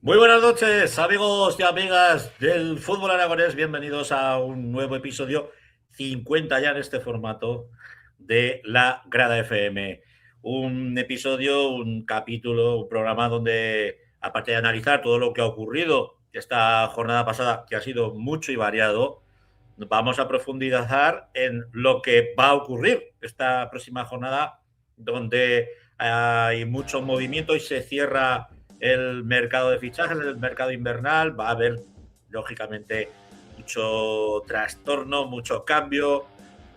Muy buenas noches, amigos y amigas del fútbol aragonés. Bienvenidos a un nuevo episodio, 50 ya en este formato, de La Grada FM. Un episodio, un capítulo, un programa donde, aparte de analizar todo lo que ha ocurrido esta jornada pasada, que ha sido mucho y variado, vamos a profundizar en lo que va a ocurrir esta próxima jornada, donde hay mucho movimiento y se cierra el mercado de fichajes, el mercado invernal. Va a haber, lógicamente, mucho trastorno, mucho cambio,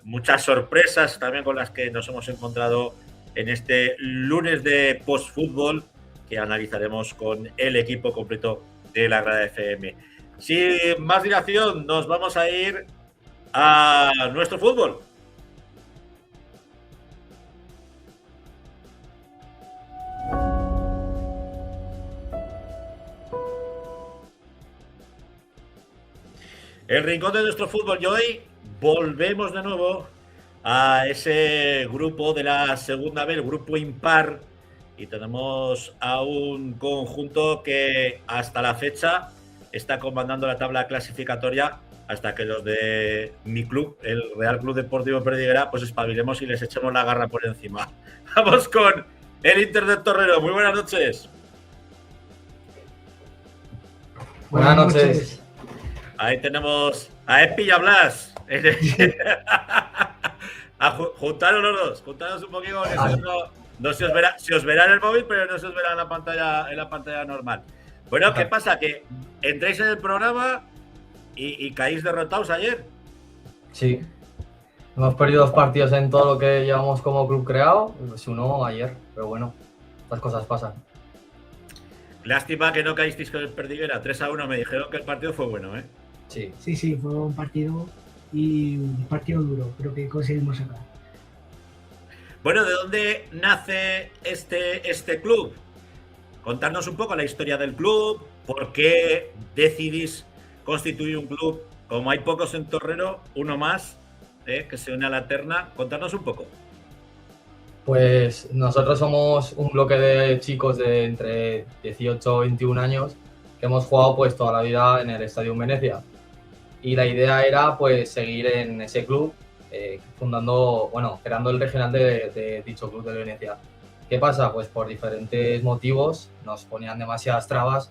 muchas sorpresas también con las que nos hemos encontrado en este lunes de post-fútbol que analizaremos con el equipo completo de la Grada FM. Sin más dilación, nos vamos a ir a nuestro fútbol. El rincón de nuestro fútbol, y hoy volvemos de nuevo a ese grupo de la segunda B, el grupo impar, y tenemos a un conjunto que hasta la fecha está comandando la tabla clasificatoria hasta que los de mi club, el Real Club Deportivo Perdiguera, pues espabilemos y les echemos la garra por encima. Vamos con el Inter de Torrero. Muy buenas noches. Buenas noches. Ahí tenemos a Epi y a Blas. Juntaros los dos, juntaros un poquito, porque no se os verá en el móvil, pero no se os verá en la pantalla normal. Bueno, ¿qué pasa? Que entréis en el programa y caéis derrotados ayer. Sí. Hemos perdido 2 partidos en todo lo que llevamos como club creado, pues uno ayer, pero bueno, estas cosas pasan. Lástima que no caísteis con el Perdiguera, 3-1. Me dijeron que el partido fue bueno, ¿eh? Sí, fue un partido y un partido duro, pero que conseguimos sacar. Bueno, ¿de dónde nace este club? Contarnos un poco la historia del club, por qué decidís constituir un club. Como hay pocos en Torrero, uno más, que se une a la terna. Contarnos un poco. Pues nosotros somos un bloque de chicos de entre 18 y 21 años que hemos jugado pues toda la vida en el Estadio Venecia. Y la idea era pues seguir en ese club, creando el regional de dicho club de Venecia. ¿Qué pasa? Pues por diferentes motivos nos ponían demasiadas trabas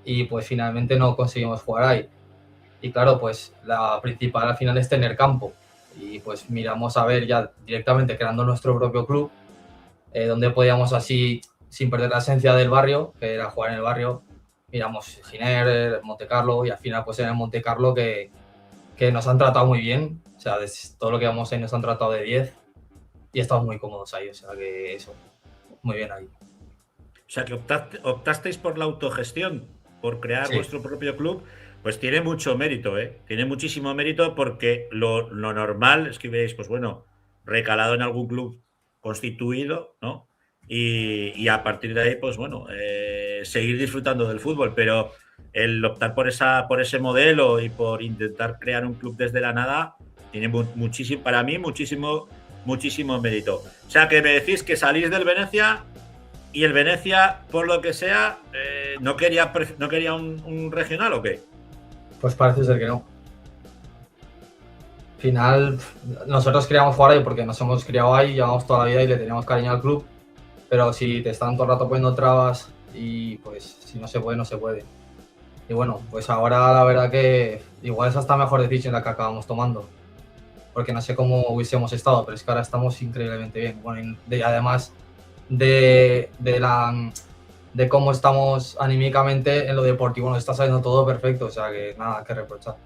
y pues finalmente no conseguimos jugar ahí. Y claro, pues la principal al final es tener campo. Y pues miramos a ver ya directamente creando nuestro propio club, donde podíamos así, sin perder la esencia del barrio, que era jugar en el barrio, miramos Giner, Montecarlo, y al final pues en el Montecarlo que nos han tratado muy bien. O sea, todo lo que vamos ahí nos han tratado de 10 y estamos muy cómodos ahí, o sea que eso, muy bien ahí. O sea, que optasteis por la autogestión, por crear vuestro propio club. Pues tiene mucho mérito, ¿eh? Tiene muchísimo mérito, porque lo normal es que hubierais, pues bueno, recalado en algún club constituido, ¿no? Y a partir de ahí, pues bueno, seguir disfrutando del fútbol. Pero el optar por ese modelo y por intentar crear un club desde la nada tiene muchísimo, para mí, muchísimo mérito. O sea, que me decís que salís del Venecia y el Venecia, por lo que sea, ¿no quería un regional o qué? Pues parece ser que no. Al final, nosotros queríamos jugar ahí porque nos hemos criado ahí, llevamos toda la vida y le teníamos cariño al club. Pero si te están todo el rato poniendo trabas y pues si no se puede, no se puede. Y bueno, pues ahora la verdad que igual es hasta mejor decisión la que acabamos tomando. Porque no sé cómo hubiésemos estado, pero es que ahora estamos increíblemente bien. Bueno, además de cómo estamos anímicamente en lo deportivo, nos está saliendo todo perfecto, o sea que nada que reprochar.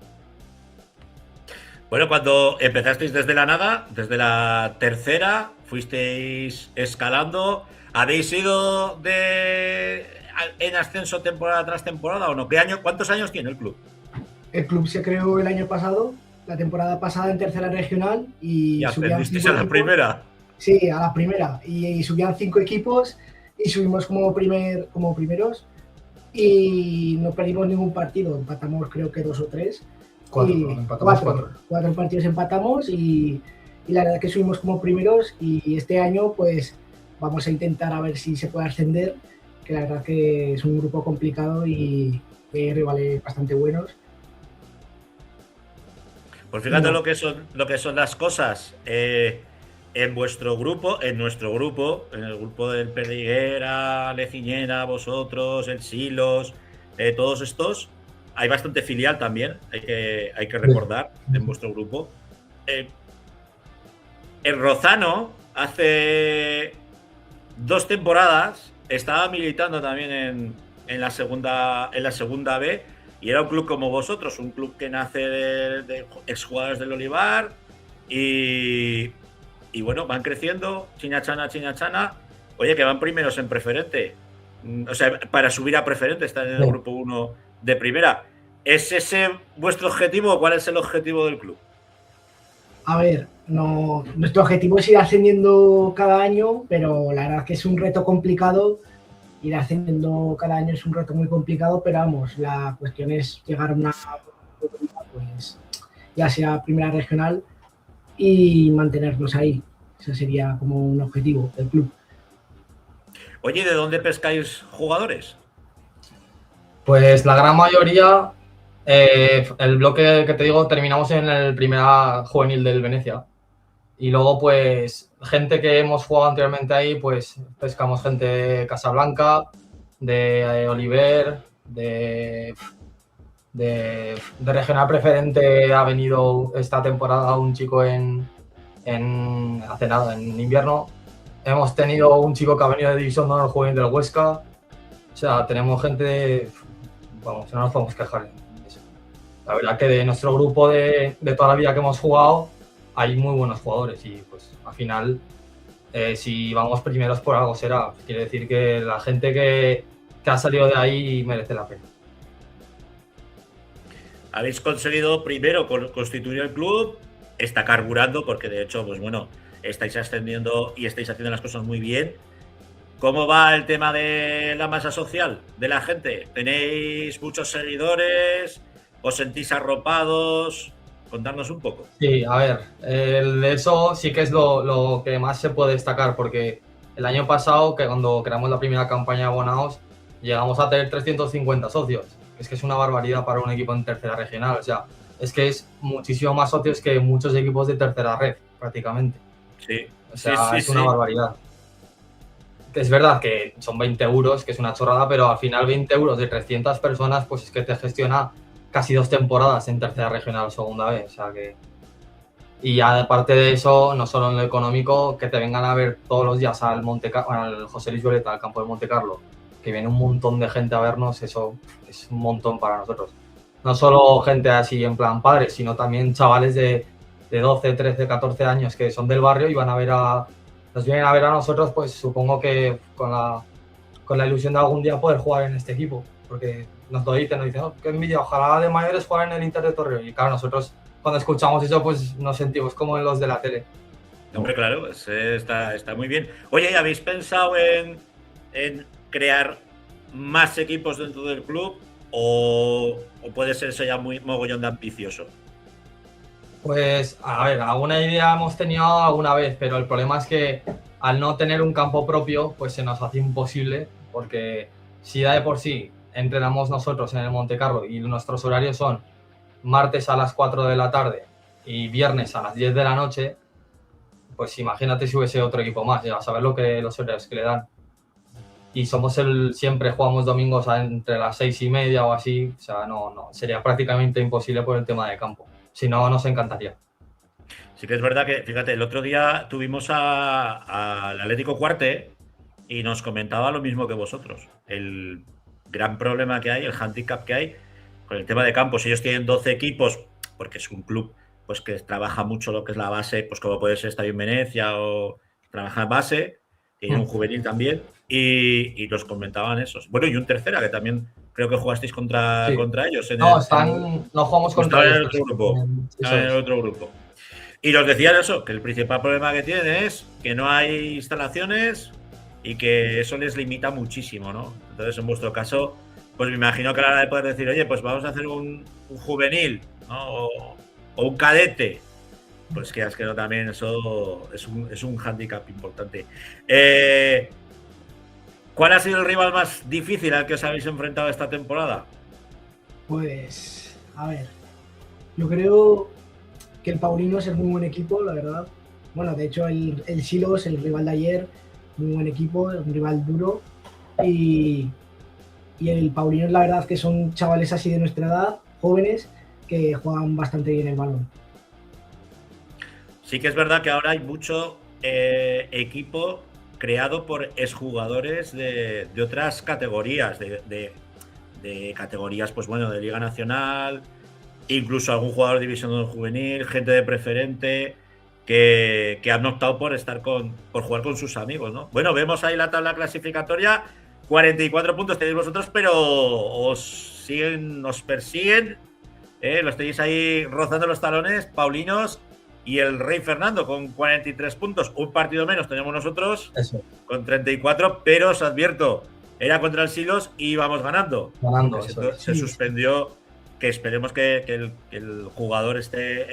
Bueno, cuando empezasteis desde la nada, desde la tercera, fuisteis escalando. ¿Habéis ido en ascenso temporada tras temporada o no? ¿Cuántos años tiene el club? El club se creó el año pasado, la temporada pasada en tercera regional y ascendisteis a la primera. Sí, a la primera. Y subían 5 equipos y subimos como primeros y no perdimos ningún partido. Empatamos creo que 2 o 3. 4 partidos empatamos y la verdad que subimos como primeros, y este año pues vamos a intentar a ver si se puede ascender que la verdad que es un grupo complicado y hay rivales bastante buenos. Pues fíjate No. lo que son las cosas. En vuestro grupo, en nuestro grupo, en el grupo del Perdiguera, Leciñena, vosotros, el Silos, todos estos, hay bastante filial también, hay que recordar, en vuestro grupo. El Rozano, hace 2 temporadas, estaba militando también en la segunda B, y era un club como vosotros, un club que nace de exjugadores del Olivar y bueno, van creciendo, chiñachana. Oye, que van primeros en preferente. O sea, para subir a preferente están en el grupo 1 de primera. ¿Es ese vuestro objetivo o cuál es el objetivo del club? A ver, nuestro objetivo es ir ascendiendo cada año, pero la verdad es que es un reto complicado. Ir ascendiendo cada año es un reto muy complicado, pero vamos, la cuestión es llegar a una, pues, ya sea primera regional y mantenernos ahí. Ese sería como un objetivo del club. Oye, ¿de dónde pescáis jugadores? Pues la gran mayoría, el bloque que te digo, terminamos en el primera juvenil del Venecia. Y luego, pues, gente que hemos jugado anteriormente ahí, pues pescamos gente de Casablanca, de Oliver, de regional preferente. Ha venido esta temporada un chico hace nada, en invierno. Hemos tenido un chico que ha venido de División de Honor Juvenil del Huesca. O sea, tenemos gente, vamos, no nos podemos quejar. La verdad que de nuestro grupo de toda la vida que hemos jugado, hay muy buenos jugadores y pues al final, si vamos primeros por algo será. Quiere decir que la gente que ha salido de ahí merece la pena. Habéis conseguido primero constituir el club, está carburando porque de hecho, pues bueno, estáis ascendiendo y estáis haciendo las cosas muy bien. ¿Cómo va el tema de la masa social de la gente? ¿Tenéis muchos seguidores? ¿Os sentís arropados? Contadnos un poco. Sí, a ver, eso sí que es lo que más se puede destacar, porque el año pasado, que cuando creamos la primera campaña de abonados, llegamos a tener 350 socios. Es que es una barbaridad para un equipo en tercera regional. O sea, es que es muchísimo más socios que muchos equipos de tercera red, prácticamente. Sí. O sea, es una barbaridad. Es verdad que son 20 euros, que es una chorrada, pero al final 20 euros de 300 personas, pues es que te gestiona casi 2 temporadas en tercera regional o segunda vez. O sea que... Y aparte de eso, no solo en lo económico, que te vengan a ver todos los días al José Luis Violeta, al campo de Monte Carlo, que viene un montón de gente a vernos, eso es un montón para nosotros. No solo gente así en plan padres, sino también chavales de 12, 13, 14 años que son del barrio y nos vienen a ver a nosotros, pues supongo que con la ilusión de algún día poder jugar en este equipo, porque nos lo dicen, oh, qué envidia, ojalá de mayores jugar en el Inter de Torreón. Y claro, nosotros cuando escuchamos eso, pues nos sentimos como en los de la tele. Hombre, claro, está muy bien. Oye, ¿habéis pensado en crear más equipos dentro del club o puede ser eso ya muy mogollón de ambicioso? Pues, a ver, alguna idea hemos tenido alguna vez, pero el problema es que al no tener un campo propio, pues se nos hace imposible, porque si ya de por sí entrenamos nosotros en el Monte Carlo y nuestros horarios son martes a las 4 de la tarde y viernes a las 10 de la noche, pues imagínate si hubiese otro equipo más, a saber los horarios que le dan. Y siempre jugamos domingos entre las 6:30 o así, o sea, no, sería prácticamente imposible por el tema de campo. Si no, nos encantaría. Sí que es verdad que, fíjate, el otro día tuvimos al Atlético Cuarte y nos comentaba lo mismo que vosotros. El gran problema que hay, el handicap que hay con el tema de campos. Ellos tienen 12 equipos, porque es un club pues que trabaja mucho lo que es la base, pues como puede ser Estadio en Venecia o trabaja en base, tiene un juvenil también, y nos comentaban esos. Bueno, y un tercera, que también creo que jugasteis contra ellos. No jugamos contra ellos. En el otro grupo. Y nos decían eso, que el principal problema que tienen es que no hay instalaciones y que eso les limita muchísimo, ¿no? Entonces, en vuestro caso, pues me imagino que a la hora de poder decir, oye, pues vamos a hacer un juvenil, ¿no? o un cadete, pues que también eso es un hándicap importante. ¿Cuál ha sido el rival más difícil al que os habéis enfrentado esta temporada? Pues, a ver, yo creo que el Paulinos es muy buen equipo, la verdad. Bueno, de hecho, el Silos, el rival de ayer, muy buen equipo, un rival duro. Y el Paulinos, la verdad, que son chavales así de nuestra edad, jóvenes, que juegan bastante bien el balón. Sí que es verdad que ahora hay mucho equipo creado por exjugadores de otras categorías, de categorías, pues bueno, de Liga Nacional, incluso algún jugador de División de Honor Juvenil, gente de preferente, que han optado por por jugar con sus amigos, ¿no? Bueno, vemos ahí la tabla clasificatoria, 44 puntos tenéis vosotros, pero os persiguen, los tenéis ahí rozando los talones, Paulinos y el Rey Fernando con 43 puntos, un partido menos tenemos nosotros. Eso. Con 34, pero os advierto, era contra el Silos y íbamos ganando. Se suspendió, que esperemos que el jugador esté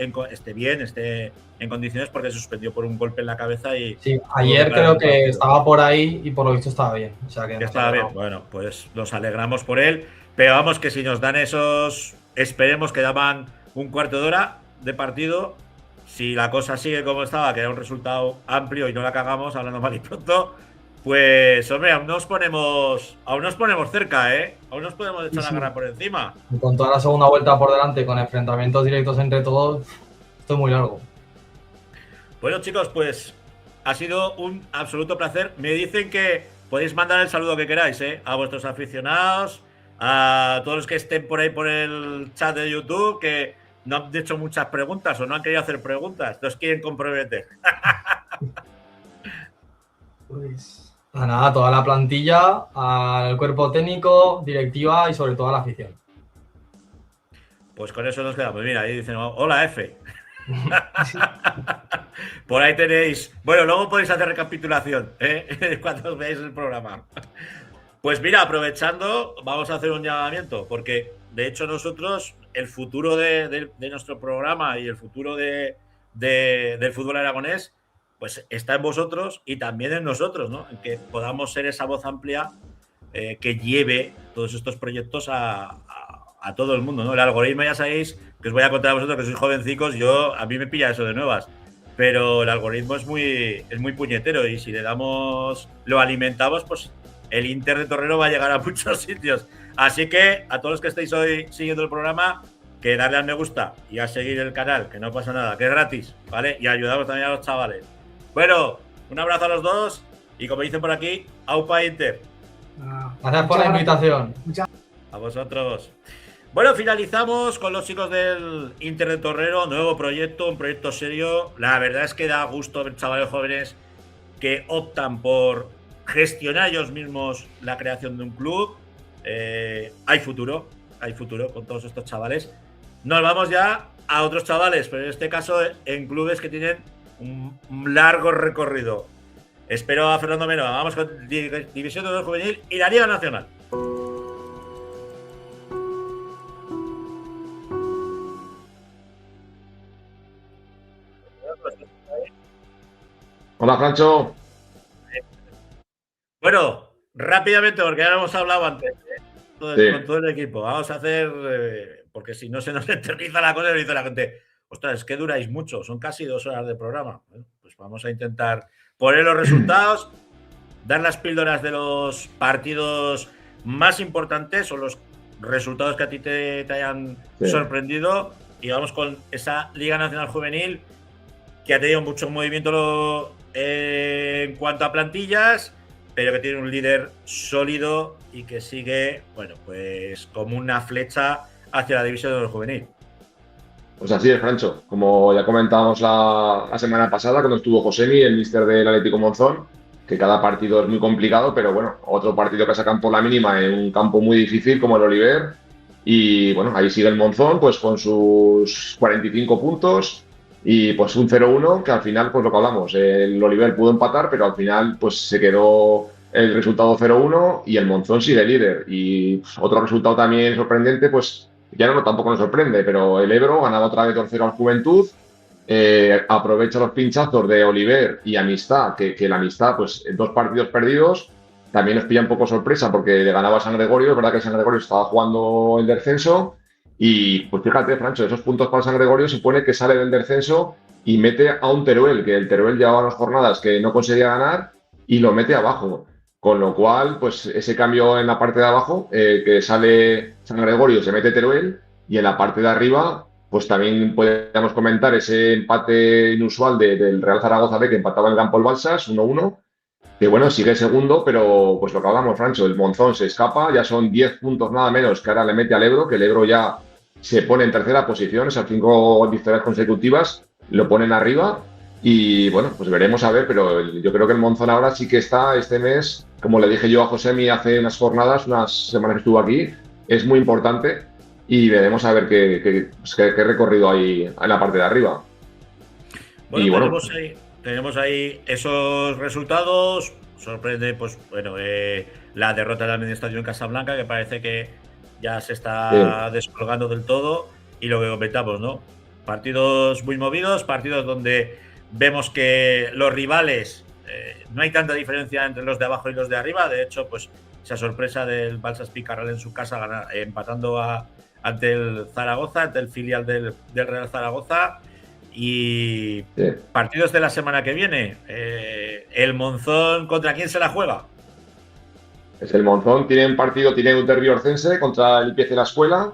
bien, esté en condiciones, porque se suspendió por un golpe en la cabeza. Y sí, ayer creo que estaba por ahí y por lo visto estaba bien. O sea que estaba bien. Bueno, pues nos alegramos por él, pero vamos, que si nos dan esos, esperemos que daban un cuarto de hora de partido. Si la cosa sigue como estaba, que era un resultado amplio y no la cagamos, hablando mal y pronto, pues, hombre, aún nos ponemos cerca, ¿eh? Aún nos podemos echar la garra por encima. Y con toda la segunda vuelta por delante, con enfrentamientos directos entre todos, esto es muy largo. Bueno, chicos, pues ha sido un absoluto placer. Me dicen que podéis mandar el saludo que queráis, ¿eh? A vuestros aficionados, a todos los que estén por ahí por el chat de YouTube, que no han hecho muchas preguntas o no han querido hacer preguntas, los quieren comprometer. Pues a nada, toda la plantilla, al cuerpo técnico, directiva y sobre todo a la afición. Pues con eso nos quedamos. Mira, ahí dicen, hola F. Por ahí tenéis. Bueno, luego podéis hacer recapitulación, ¿eh? Cuando veáis el programa. Pues mira, aprovechando, vamos a hacer un llamamiento, porque de hecho nosotros, el futuro de nuestro programa y el futuro del fútbol aragonés, pues está en vosotros y también en nosotros, ¿no? En que podamos ser esa voz amplia que lleve todos estos proyectos a todo el mundo, ¿no? El algoritmo, ya sabéis, que os voy a contar a vosotros que sois jovencicos, a mí me pilla eso de nuevas, pero el algoritmo es muy puñetero y si lo alimentamos, pues el Inter de Torrero va a llegar a muchos sitios. Así que a todos los que estéis hoy siguiendo el programa, que darle al me gusta y a seguir el canal, que no pasa nada, que es gratis, ¿vale? Y ayudamos también a los chavales. Bueno, un abrazo a los dos y como dicen por aquí, ¡aupa Inter! Gracias por la invitación. A vosotros. Bueno, finalizamos con los chicos del Inter de Torrero, nuevo proyecto, un proyecto serio. La verdad es que da gusto ver chavales jóvenes que optan por gestionar ellos mismos la creación de un club. Hay futuro con todos estos chavales. Nos vamos ya a otros chavales, pero en este caso en clubes que tienen un largo recorrido. Espero a Fernando Meno. Vamos con División de Honor Juvenil y la Liga Nacional. Hola, Francho. Bueno, rápidamente, porque ya lo hemos hablado antes, con todo el equipo. Vamos a hacer, porque si no se nos eterniza la cosa, y dice la gente, ostras, es que duráis mucho, son casi 2 horas de programa. Bueno, pues vamos a intentar poner los resultados, dar las píldoras de los partidos más importantes o los resultados que a ti te hayan sorprendido, y vamos con esa Liga Nacional Juvenil que ha tenido mucho movimiento en cuanto a plantillas, pero que tiene un líder sólido y que sigue, bueno, pues como una flecha hacia la División de Honor Juvenil. Pues así es, Francho. Como ya comentábamos la semana pasada, cuando estuvo Josemi, el míster del Atlético Monzón, que cada partido es muy complicado, pero bueno, otro partido que sacan por la mínima en un campo muy difícil como el Oliver. Y bueno, ahí sigue el Monzón, pues con sus 45 puntos y pues un 0-1, que al final, pues lo que hablamos, el Oliver pudo empatar, pero al final pues se quedó el resultado 0-1 y el Monzón sigue líder. Y pues, otro resultado también sorprendente, pues ya tampoco nos sorprende, pero el Ebro ganaba otra vez 2-0 al Juventud, aprovecha los pinchazos de Oliver y Amistad, que la Amistad, pues 2 partidos perdidos, también nos pilla un poco sorpresa porque le ganaba a San Gregorio. Es verdad que San Gregorio estaba jugando el descenso y pues fíjate, Francho, esos puntos para San Gregorio supone que sale del descenso y mete a un Teruel, que el Teruel llevaba unas jornadas que no conseguía ganar y lo mete abajo. Con lo cual, pues ese cambio en la parte de abajo, que sale San Gregorio, se mete Teruel y en la parte de arriba, pues también podríamos comentar ese empate inusual del Real Zaragoza B que empataba en el campo el Balsas, 1-1. Que bueno, sigue segundo, pero pues lo que hablamos, Francho, el Monzón se escapa, ya son 10 puntos nada menos que ahora le mete al Ebro, que el Ebro ya se pone en tercera posición, esas 5 victorias consecutivas lo ponen arriba y bueno, pues veremos a ver, pero yo creo que el Monzón ahora sí que está este mes, como le dije yo a Josemi hace unas jornadas, unas semanas que estuvo aquí, es muy importante y veremos a ver qué recorrido hay en la parte de arriba. Bueno, y bueno, tenemos ahí esos resultados. Sorprende, pues bueno, la derrota del Administración en Casablanca, que parece que ya se está descolgando del todo. Y lo que comentamos, ¿no? Partidos muy movidos, partidos donde vemos que los rivales, no hay tanta diferencia entre los de abajo y los de arriba. De hecho, pues esa sorpresa del Balsas Picarral en su casa, empatando ante el Zaragoza, ante el filial del Real Zaragoza. Y partidos de la semana que viene, el Monzón, ¿contra quién se la juega? Es el Monzón, tiene un derbi orcense contra el IPC de la Escuela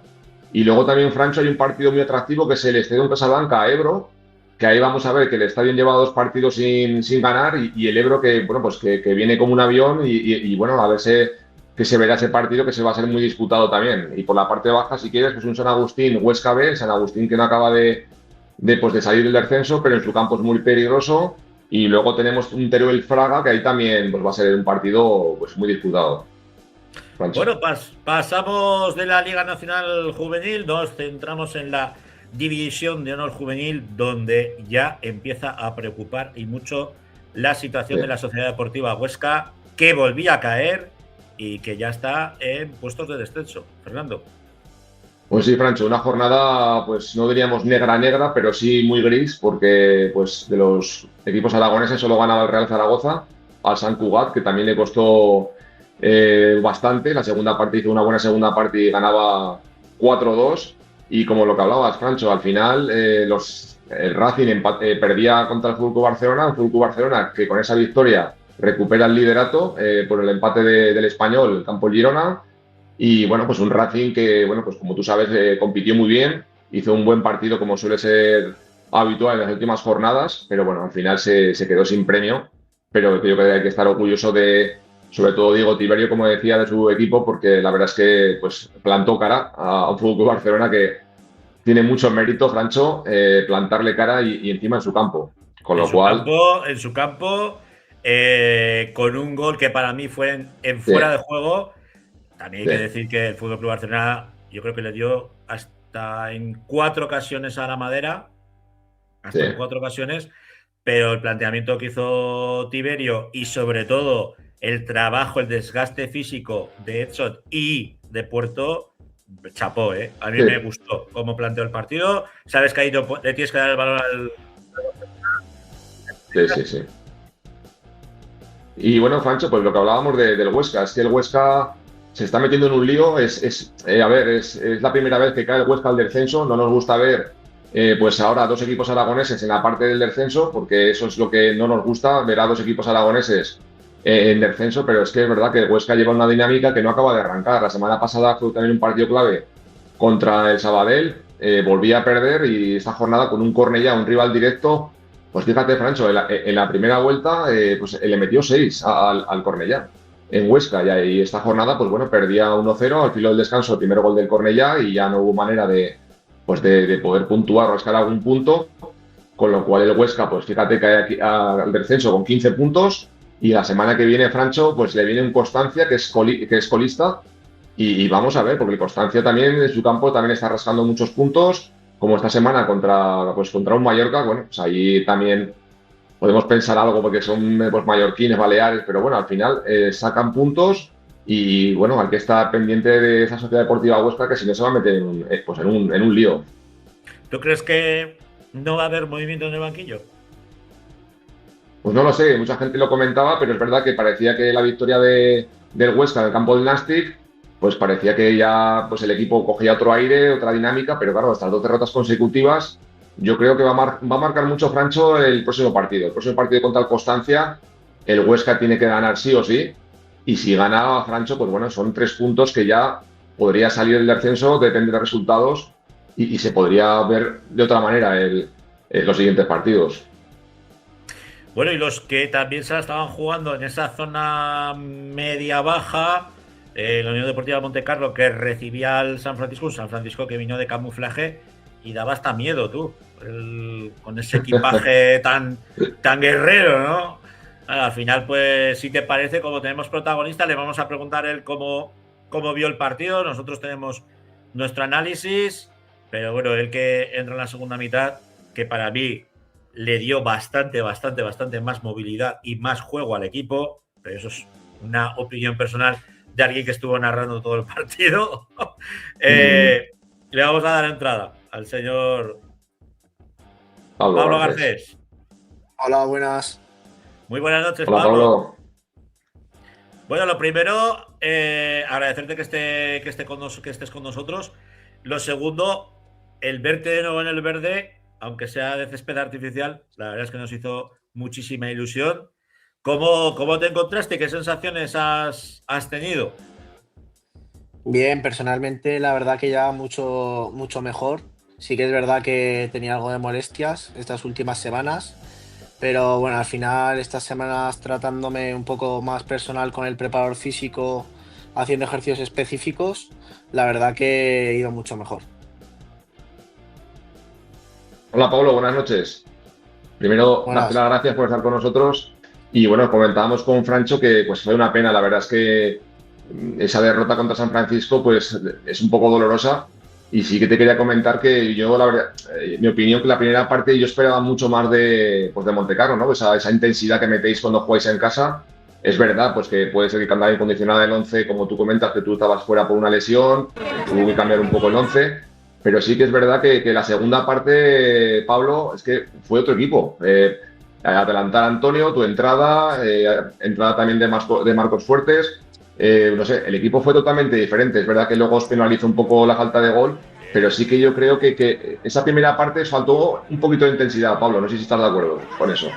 y luego también, Francho, hay un partido muy atractivo que es el Estadio Casablanca a Ebro, que ahí vamos a ver que el Estadio lleva 2 partidos sin ganar y el Ebro que, bueno, pues que viene como un avión y bueno, a ver que se verá ese partido que se va a ser muy disputado también. Y por la parte baja, si quieres, pues un San Agustín, Huesca B, San Agustín que no acaba de salir del descenso, pero en su campo es muy peligroso. Y luego tenemos un Teruel Fraga, que ahí también pues, va a ser un partido pues, muy disputado. Francho. Bueno, pasamos de la Liga Nacional Juvenil, nos centramos en la División de Honor Juvenil, donde ya empieza a preocupar y mucho la situación de la Sociedad Deportiva Huesca, que volvía a caer y que ya está en puestos de descenso. Fernando. Pues sí, Francho, una jornada, pues no diríamos negra, pero sí muy gris, porque pues de los equipos aragoneses solo ganaba el Real Zaragoza, al Sant Cugat, que también le costó bastante. La segunda parte hizo una buena segunda parte y ganaba 4-2. Y como lo que hablabas, Francho, al final el Racing perdía contra el Fútbol Barcelona, un Fútbol Barcelona que con esa victoria recupera el liderato por el empate del Español, Campo Girona. Y bueno, pues un Racing que, bueno, pues como tú sabes, compitió muy bien, hizo un buen partido como suele ser habitual en las últimas jornadas, pero bueno, al final se quedó sin premio. Pero yo creo que hay que estar orgulloso sobre todo Diego Tiberio, como decía, de su equipo, porque la verdad es que pues plantó cara a un Fútbol Barcelona que tiene mucho mérito, Francho, plantarle cara y encima en su campo. Con lo cual. En su campo, con un gol que para mí fue en fuera de juego. También hay que decir que el Fútbol Club Barcelona, yo creo que le dio hasta en 4 ocasiones a la Madera, en 4 ocasiones, pero el planteamiento que hizo Tiberio y sobre todo el trabajo, el desgaste físico de Edson y de Puerto, chapó, ¿eh? A mí me gustó cómo planteó el partido. Sabes que ahí le tienes que dar el valor al. Sí. Y bueno, Francho, pues lo que hablábamos del Huesca, es que el Huesca se está metiendo en un lío. Es la primera vez que cae el Huesca al descenso. No nos gusta ver pues ahora 2 equipos aragoneses en la parte del descenso, porque eso es lo que no nos gusta, ver a 2 equipos aragoneses en descenso, pero es que es verdad que el Huesca lleva una dinámica que no acaba de arrancar. La semana pasada fue también un partido clave contra el Sabadell, volvía a perder y esta jornada con un Cornellá, un rival directo, pues fíjate, Francho, en la primera vuelta pues le metió 6 al Cornellá en Huesca, y esta jornada pues bueno, perdía 1-0 al filo del descanso, el primer gol del Cornellá y ya no hubo manera de poder puntuar o rascar algún punto, con lo cual el Huesca pues fíjate que hay aquí al descenso con 15 puntos y la semana que viene, Francho, pues le viene un Constancia que es colista y vamos a ver, porque el Constancia también en su campo también está rascando muchos puntos, como esta semana contra un Mallorca. Bueno, pues ahí también podemos pensar algo porque son pues, mallorquines, baleares, pero bueno, al final sacan puntos y bueno, hay que estar pendiente de esa Sociedad Deportiva Huesca, que si no se va a meter en un lío. ¿Tú crees que no va a haber movimiento en el banquillo? Pues no lo sé, mucha gente lo comentaba, pero es verdad que parecía que la victoria del Huesca en el campo del Nastic, pues parecía que ya pues el equipo cogía otro aire, otra dinámica, pero claro, estas 2 derrotas consecutivas, yo creo que va a marcar mucho Francho el próximo partido. El próximo partido contra el Constancia, el Huesca tiene que ganar sí o sí, y si gana Francho, pues bueno, son 3 puntos que ya podría salir el descenso, depende de resultados, y se podría ver de otra manera los siguientes partidos. Bueno, y los que también se la estaban jugando en esa zona media-baja, la Unión Deportiva Montecarlo, que recibía al San Francisco, un San Francisco que vino de camuflaje y daba hasta miedo, tú, con ese equipaje tan guerrero, ¿no? Al final, pues, si te parece, como tenemos protagonista, le vamos a preguntar él cómo vio el partido. Nosotros tenemos nuestro análisis, pero bueno, él que entra en la segunda mitad, que para mí le dio bastante más movilidad y más juego al equipo, pero eso es una opinión personal de alguien que estuvo narrando todo el partido. Le vamos a dar entrada al señor Pablo Garcés. Hola, buenas. Muy buenas noches, Hola, Pablo. Bueno, lo primero, agradecerte que estés con nosotros. Lo segundo, el verte de nuevo en el verde, aunque sea de césped artificial, la verdad es que nos hizo muchísima ilusión. ¿Cómo te encontraste? ¿Qué sensaciones has tenido? Bien, personalmente la verdad que ya mucho mejor. Sí que es verdad que tenía algo de molestias estas últimas semanas, pero bueno, al final estas semanas tratándome un poco más personal con el preparador físico, haciendo ejercicios específicos, la verdad que he ido mucho mejor. Hola Pablo, buenas noches. Primero, darte Buenas. las gracias por estar con nosotros. Y bueno, comentábamos con Francho que pues fue una pena. La verdad es que esa derrota contra San Francisco pues es un poco dolorosa. Y sí que te quería comentar que yo, la verdad, mi opinión, que la primera parte yo esperaba mucho más de Montecarlo, ¿no? Esa intensidad que metéis cuando jugáis en casa. Es verdad, pues que puede ser que andaba incondicionada el 11, como tú comentas, que tú estabas fuera por una lesión, tuvo que cambiar un poco el 11. Pero sí que es verdad que la segunda parte, Pablo, es que fue otro equipo. Adelantar a Antonio, tu entrada, entrada también de Marcos Fuertes. No sé, el equipo fue totalmente diferente. Es verdad que luego os penalizó un poco la falta de gol, pero sí que yo creo que esa primera parte os faltó un poquito de intensidad, Pablo. No sé si estás de acuerdo con eso.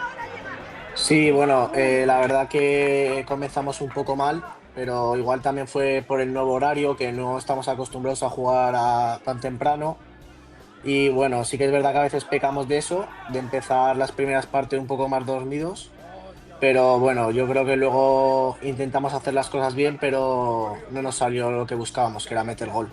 Sí, bueno, la verdad que comenzamos un poco mal, pero igual también fue por el nuevo horario, que no estamos acostumbrados a jugar tan temprano. Y bueno, sí que es verdad que a veces pecamos de eso, de empezar las primeras partes un poco más dormidos, pero bueno, yo creo que luego intentamos hacer las cosas bien, pero no nos salió lo que buscábamos, que era meter gol.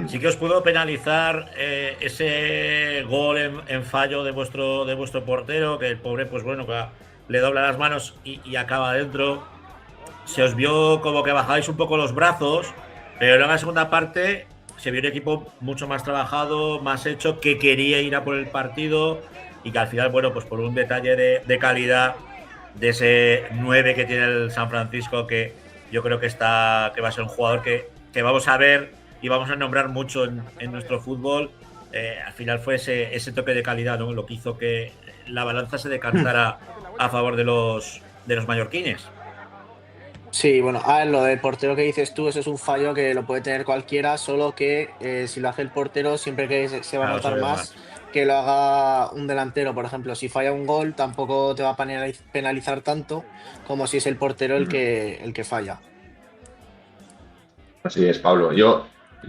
Sí que os pudo penalizar ese gol en fallo de vuestro portero, que el pobre, pues bueno, que le dobla las manos y acaba dentro. Se os vio como que bajáis un poco los brazos, pero luego en la segunda parte se vio un equipo mucho más trabajado, más hecho, que quería ir a por el partido y que al final, bueno, pues por un detalle de calidad de ese 9 que tiene el San Francisco, que yo creo que va a ser un jugador que vamos a ver y vamos a nombrar mucho en nuestro fútbol. Al final fue ese toque de calidad, ¿no? Lo que hizo que la balanza se decantara a favor de los mallorquines. Sí, bueno, a ver, lo del portero que dices tú, eso es un fallo que lo puede tener cualquiera, solo que si lo hace el portero, siempre que se va a Claro, notar se ve más que lo haga un delantero. Por ejemplo, si falla un gol, tampoco te va a penalizar tanto como si es el portero el que falla. Así es, Pablo. Yo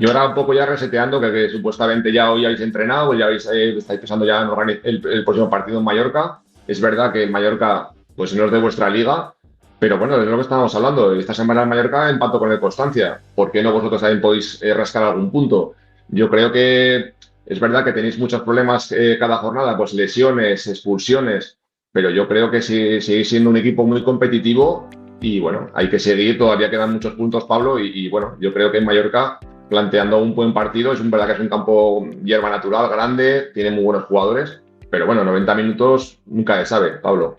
ahora un poco ya reseteando, que supuestamente ya hoy habéis entrenado, ya estáis pensando ya en el próximo partido en Mallorca. Es verdad que el Mallorca pues no es de vuestra liga, pero bueno, es lo que estábamos hablando. Esta semana en Mallorca empató con el Constancia. ¿Por qué no vosotros también podéis rascar algún punto? Yo creo que es verdad que tenéis muchos problemas cada jornada, pues lesiones, expulsiones, pero yo creo que seguís siendo un equipo muy competitivo. Y bueno, hay que seguir, todavía quedan muchos puntos, Pablo, y bueno, yo creo que en Mallorca, planteando un buen partido, es verdad que es un campo hierba natural, grande, tiene muy buenos jugadores, pero bueno, 90 minutos nunca se sabe, Pablo.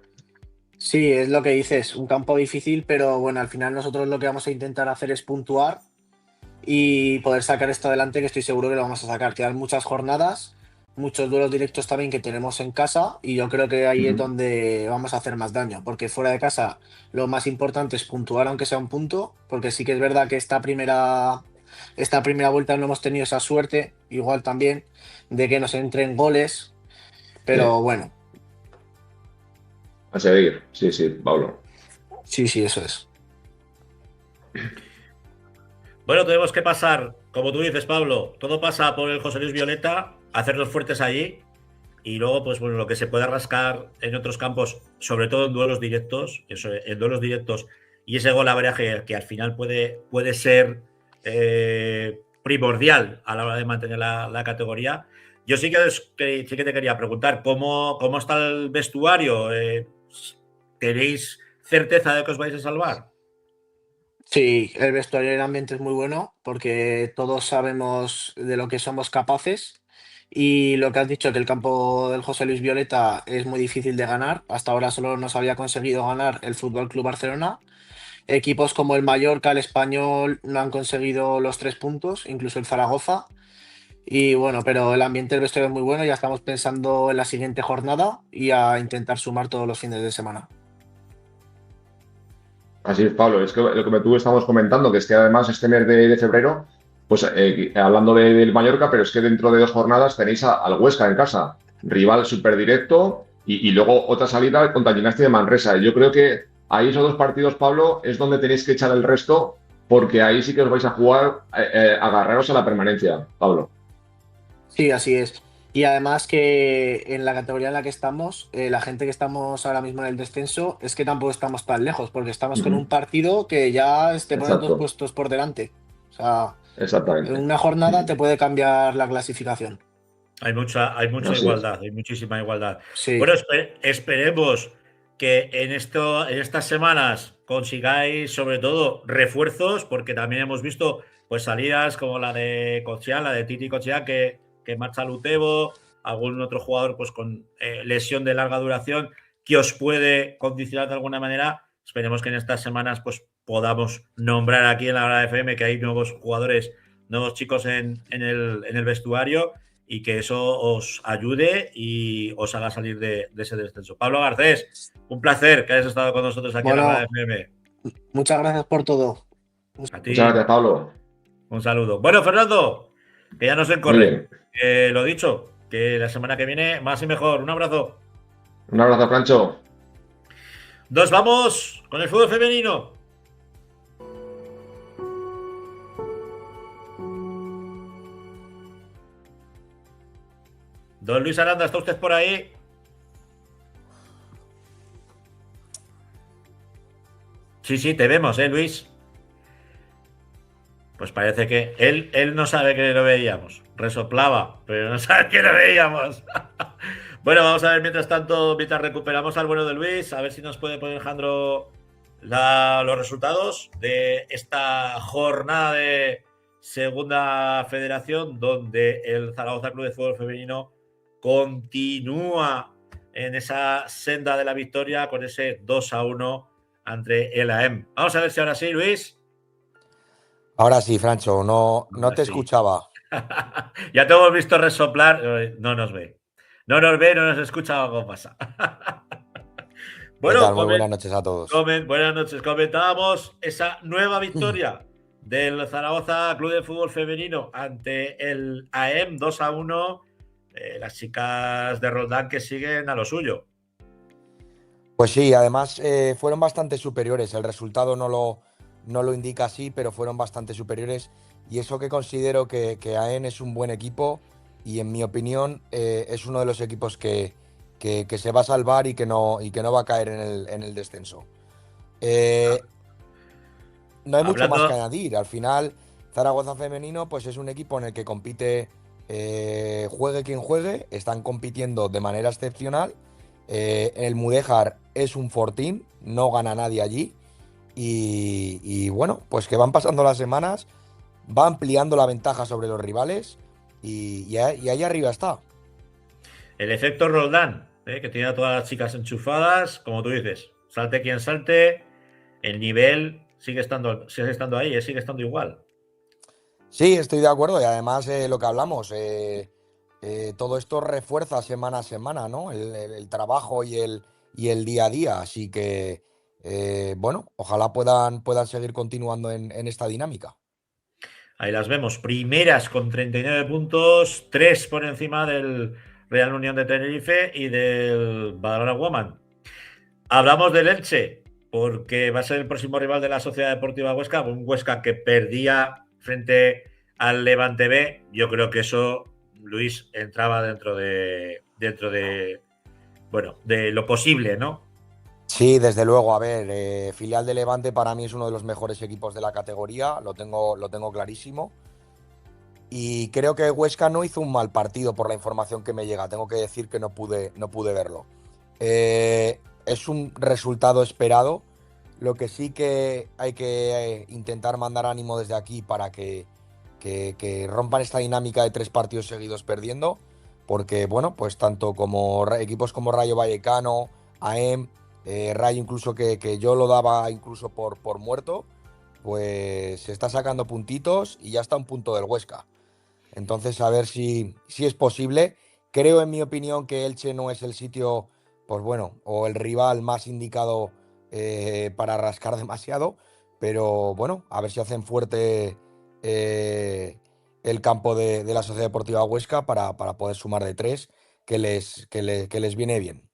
Sí, es lo que dices, un campo difícil, pero bueno, al final nosotros lo que vamos a intentar hacer es puntuar y poder sacar esto adelante, que estoy seguro que lo vamos a sacar. Quedan muchas jornadas, muchos duelos directos también que tenemos en casa y yo creo que ahí es Ujú. donde vamos a hacer más daño, porque fuera de casa lo más importante es puntuar aunque sea un punto, porque sí que es verdad que esta primera vuelta no hemos tenido esa suerte, igual también, de que nos entren goles, Sí, pero bueno, a seguir. Sí, sí, Pablo. sí, sí, eso es. Bueno, tenemos que pasar, como tú dices, Pablo, todo pasa por el José Luis Violeta, hacerlos fuertes allí y luego, pues bueno, lo que se pueda rascar en otros campos, sobre todo en duelos directos, en duelos directos y ese golaveraje que al final puede ser primordial a la hora de mantener la categoría. Yo sí que te quería preguntar, ¿cómo está el vestuario? ¿Tenéis certeza de que os vais a salvar? Sí, el vestuario y el ambiente es muy bueno porque todos sabemos de lo que somos capaces y lo que has dicho, que el campo del José Luis Violeta es muy difícil de ganar. Hasta ahora solo nos había conseguido ganar el Fútbol Club Barcelona. Equipos como el Mallorca, el Español no han conseguido los 3 puntos, incluso el Zaragoza. Y bueno, pero el ambiente del vestuario es muy bueno. Ya estamos pensando en la siguiente jornada y a intentar sumar todos los fines de semana. Así es, Pablo. Es que lo que tú estamos comentando, que es que además este mes de febrero, pues hablando del Mallorca, pero es que dentro de 2 jornadas tenéis al Huesca en casa, rival súper directo, y luego otra salida contra el Gimnástica de Manresa. Y yo creo que ahí esos 2 partidos, Pablo, es donde tenéis que echar el resto, porque ahí sí que os vais a jugar, agarraros a la permanencia, Pablo. Sí, así es. Y además que en la categoría en la que estamos, la gente que estamos ahora mismo en el descenso, es que tampoco estamos tan lejos, porque estamos con un Ujú. partido que ya te pone dos Exacto, puestos por delante. O sea, en exactamente. una jornada Ujú. te puede cambiar la clasificación. Hay mucha Así es. igualdad, hay muchísima igualdad. Sí. Bueno, esperemos que en estas semanas consigáis sobre todo refuerzos, porque también hemos visto pues salidas como la de Cochián, la de Titi Cochián, que marcha al Utebo, algún otro jugador pues con lesión de larga duración que os puede condicionar de alguna manera. Esperemos que en estas semanas pues podamos nombrar aquí en la hora de FM que hay nuevos jugadores, nuevos chicos en el vestuario y que eso os ayude y os haga salir de ese descenso. Pablo Garcés, un placer que hayas estado con nosotros aquí en la Grada Bueno, FM. muchas gracias por todo. A Muchas ti, gracias, Pablo. un saludo. Bueno, Fernando, que ya nos Muy encorre. bien. Lo dicho, que la semana que viene más y mejor. Un abrazo. Un abrazo, Francho. Nos vamos con el fútbol femenino. Don Luis Aranda, ¿está usted por ahí? Sí, sí, te vemos, Luis? Pues parece que él no sabe que lo veíamos. Resoplaba, pero no sabe que lo veíamos. Bueno, vamos a ver mientras tanto, mientras recuperamos al bueno de Luis, a ver si nos puede poner Alejandro los resultados de esta jornada de Segunda Federación, donde el Zaragoza Club de Fútbol Femenino continúa en esa senda de la victoria con ese 2-1 ante el AEM. Vamos a ver si ahora sí, Luis. Ahora sí, Francho, no te Así. escuchaba. Ya te hemos visto resoplar, no nos ve. No nos ve, no nos escucha, algo pasa. ¿Qué Bueno, tal? Muy buenas noches a todos. buenas noches. Comentábamos esa nueva victoria del Zaragoza Club de Fútbol Femenino ante el AEM 2-1. Las chicas de Roldán que siguen a lo suyo. Pues sí, además fueron bastante superiores. El resultado no lo indica así, pero fueron bastante superiores. Y eso que considero que AEN es un buen equipo y en mi opinión es uno de los equipos que se va a salvar y que no va a caer en el descenso. No hay mucho más que Hablando, añadir. Al final, Zaragoza Femenino pues es un equipo en el que compite, juegue quien juegue, están compitiendo de manera excepcional. El Mudéjar es un fortín, no gana nadie allí. Y bueno, pues que van pasando las semanas, va ampliando la ventaja sobre los rivales y ahí arriba está. el efecto Roldán, que tiene a todas las chicas enchufadas, como tú dices, salte quien salte, el nivel sigue estando ahí, sigue estando igual. Sí, estoy de acuerdo y además lo que hablamos, todo esto refuerza semana a semana, ¿no? El trabajo y el día a día. Así que, bueno, ojalá puedan seguir continuando en esta dinámica. Ahí las vemos. Primeras con 39 puntos, 3 por encima del Real Unión de Tenerife y del Badalona Woman. Hablamos del Elche, porque va a ser el próximo rival de la Sociedad Deportiva Huesca, un Huesca que perdía frente al Levante B. Yo creo que eso, Luis, entraba dentro de bueno, de lo posible, ¿no? Sí, desde luego. A ver, filial de Levante para mí es uno de los mejores equipos de la categoría, lo tengo clarísimo. Y creo que Huesca no hizo un mal partido por la información que me llega. Tengo que decir que no pude verlo. Es un resultado esperado. Lo que sí que hay que intentar mandar ánimo desde aquí para que rompan esta dinámica de 3 partidos seguidos perdiendo. Porque, bueno, pues tanto como equipos como Rayo Vallecano, AEM, Rayo incluso que yo lo daba incluso por muerto, pues se está sacando puntitos y ya está a un punto del Huesca. Entonces, a ver si es posible. Creo, en mi opinión, que Elche no es el sitio, pues bueno, o el rival más indicado para rascar demasiado. Pero bueno, a ver si hacen fuerte el campo de la Sociedad Deportiva Huesca para poder sumar de 3, que les viene bien.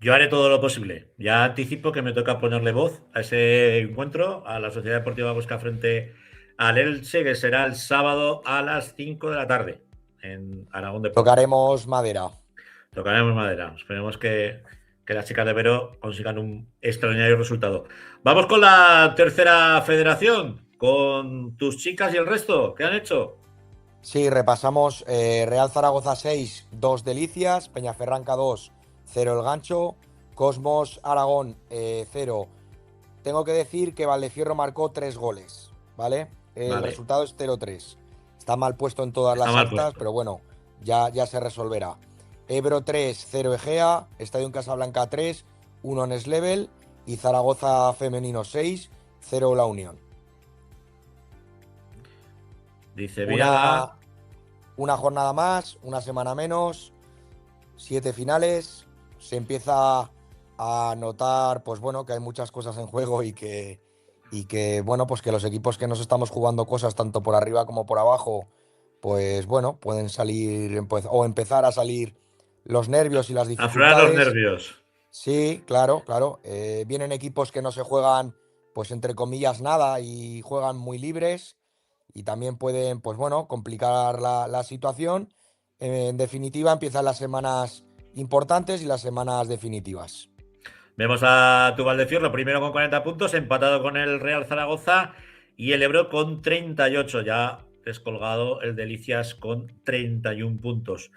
Yo haré todo lo posible. Ya anticipo que me toca ponerle voz a ese encuentro, a la Sociedad Deportiva Huesca frente al Elche, que será el sábado a las 5 de la tarde en Aragón Deportes. Tocaremos madera. Tocaremos madera. Esperemos que las chicas de Vero consigan un extraordinario resultado. Vamos con la tercera federación, con tus chicas y el resto. ¿Qué han hecho? Sí, repasamos Real Zaragoza 6, 2 Delicias, Peñaferranca 2, 0 El Gancho, Cosmos Aragón 0. Tengo que decir que Valdefierro marcó 3 goles, ¿vale? El Vale. resultado es 0-3. Está mal puesto en todas Está las mal actas, puesto. pero bueno, ya se resolverá. Ebro 3, 0 Egea, Estadio en Casablanca 3, 1 Neslevel y Zaragoza Femenino 6, 0 La Unión. Dice Viada. Una jornada más, una semana menos, 7 finales. Se empieza a notar, pues bueno, que hay muchas cosas en juego y que bueno, pues que los equipos que nos estamos jugando cosas tanto por arriba como por abajo, pues bueno, pueden salir o empezar a salir los nervios y las Aflorar los dificultades. nervios. Sí, claro. Vienen equipos que no se juegan, pues entre comillas, nada y juegan muy libres y también pueden, pues bueno, complicar la situación. En definitiva, empiezan las semanas importantes y las semanas definitivas. Vemos a tu Valdefierro primero con 40 puntos, empatado con el Real Zaragoza y el Ebro con 38. Ya descolgado el Delicias con 31 puntos.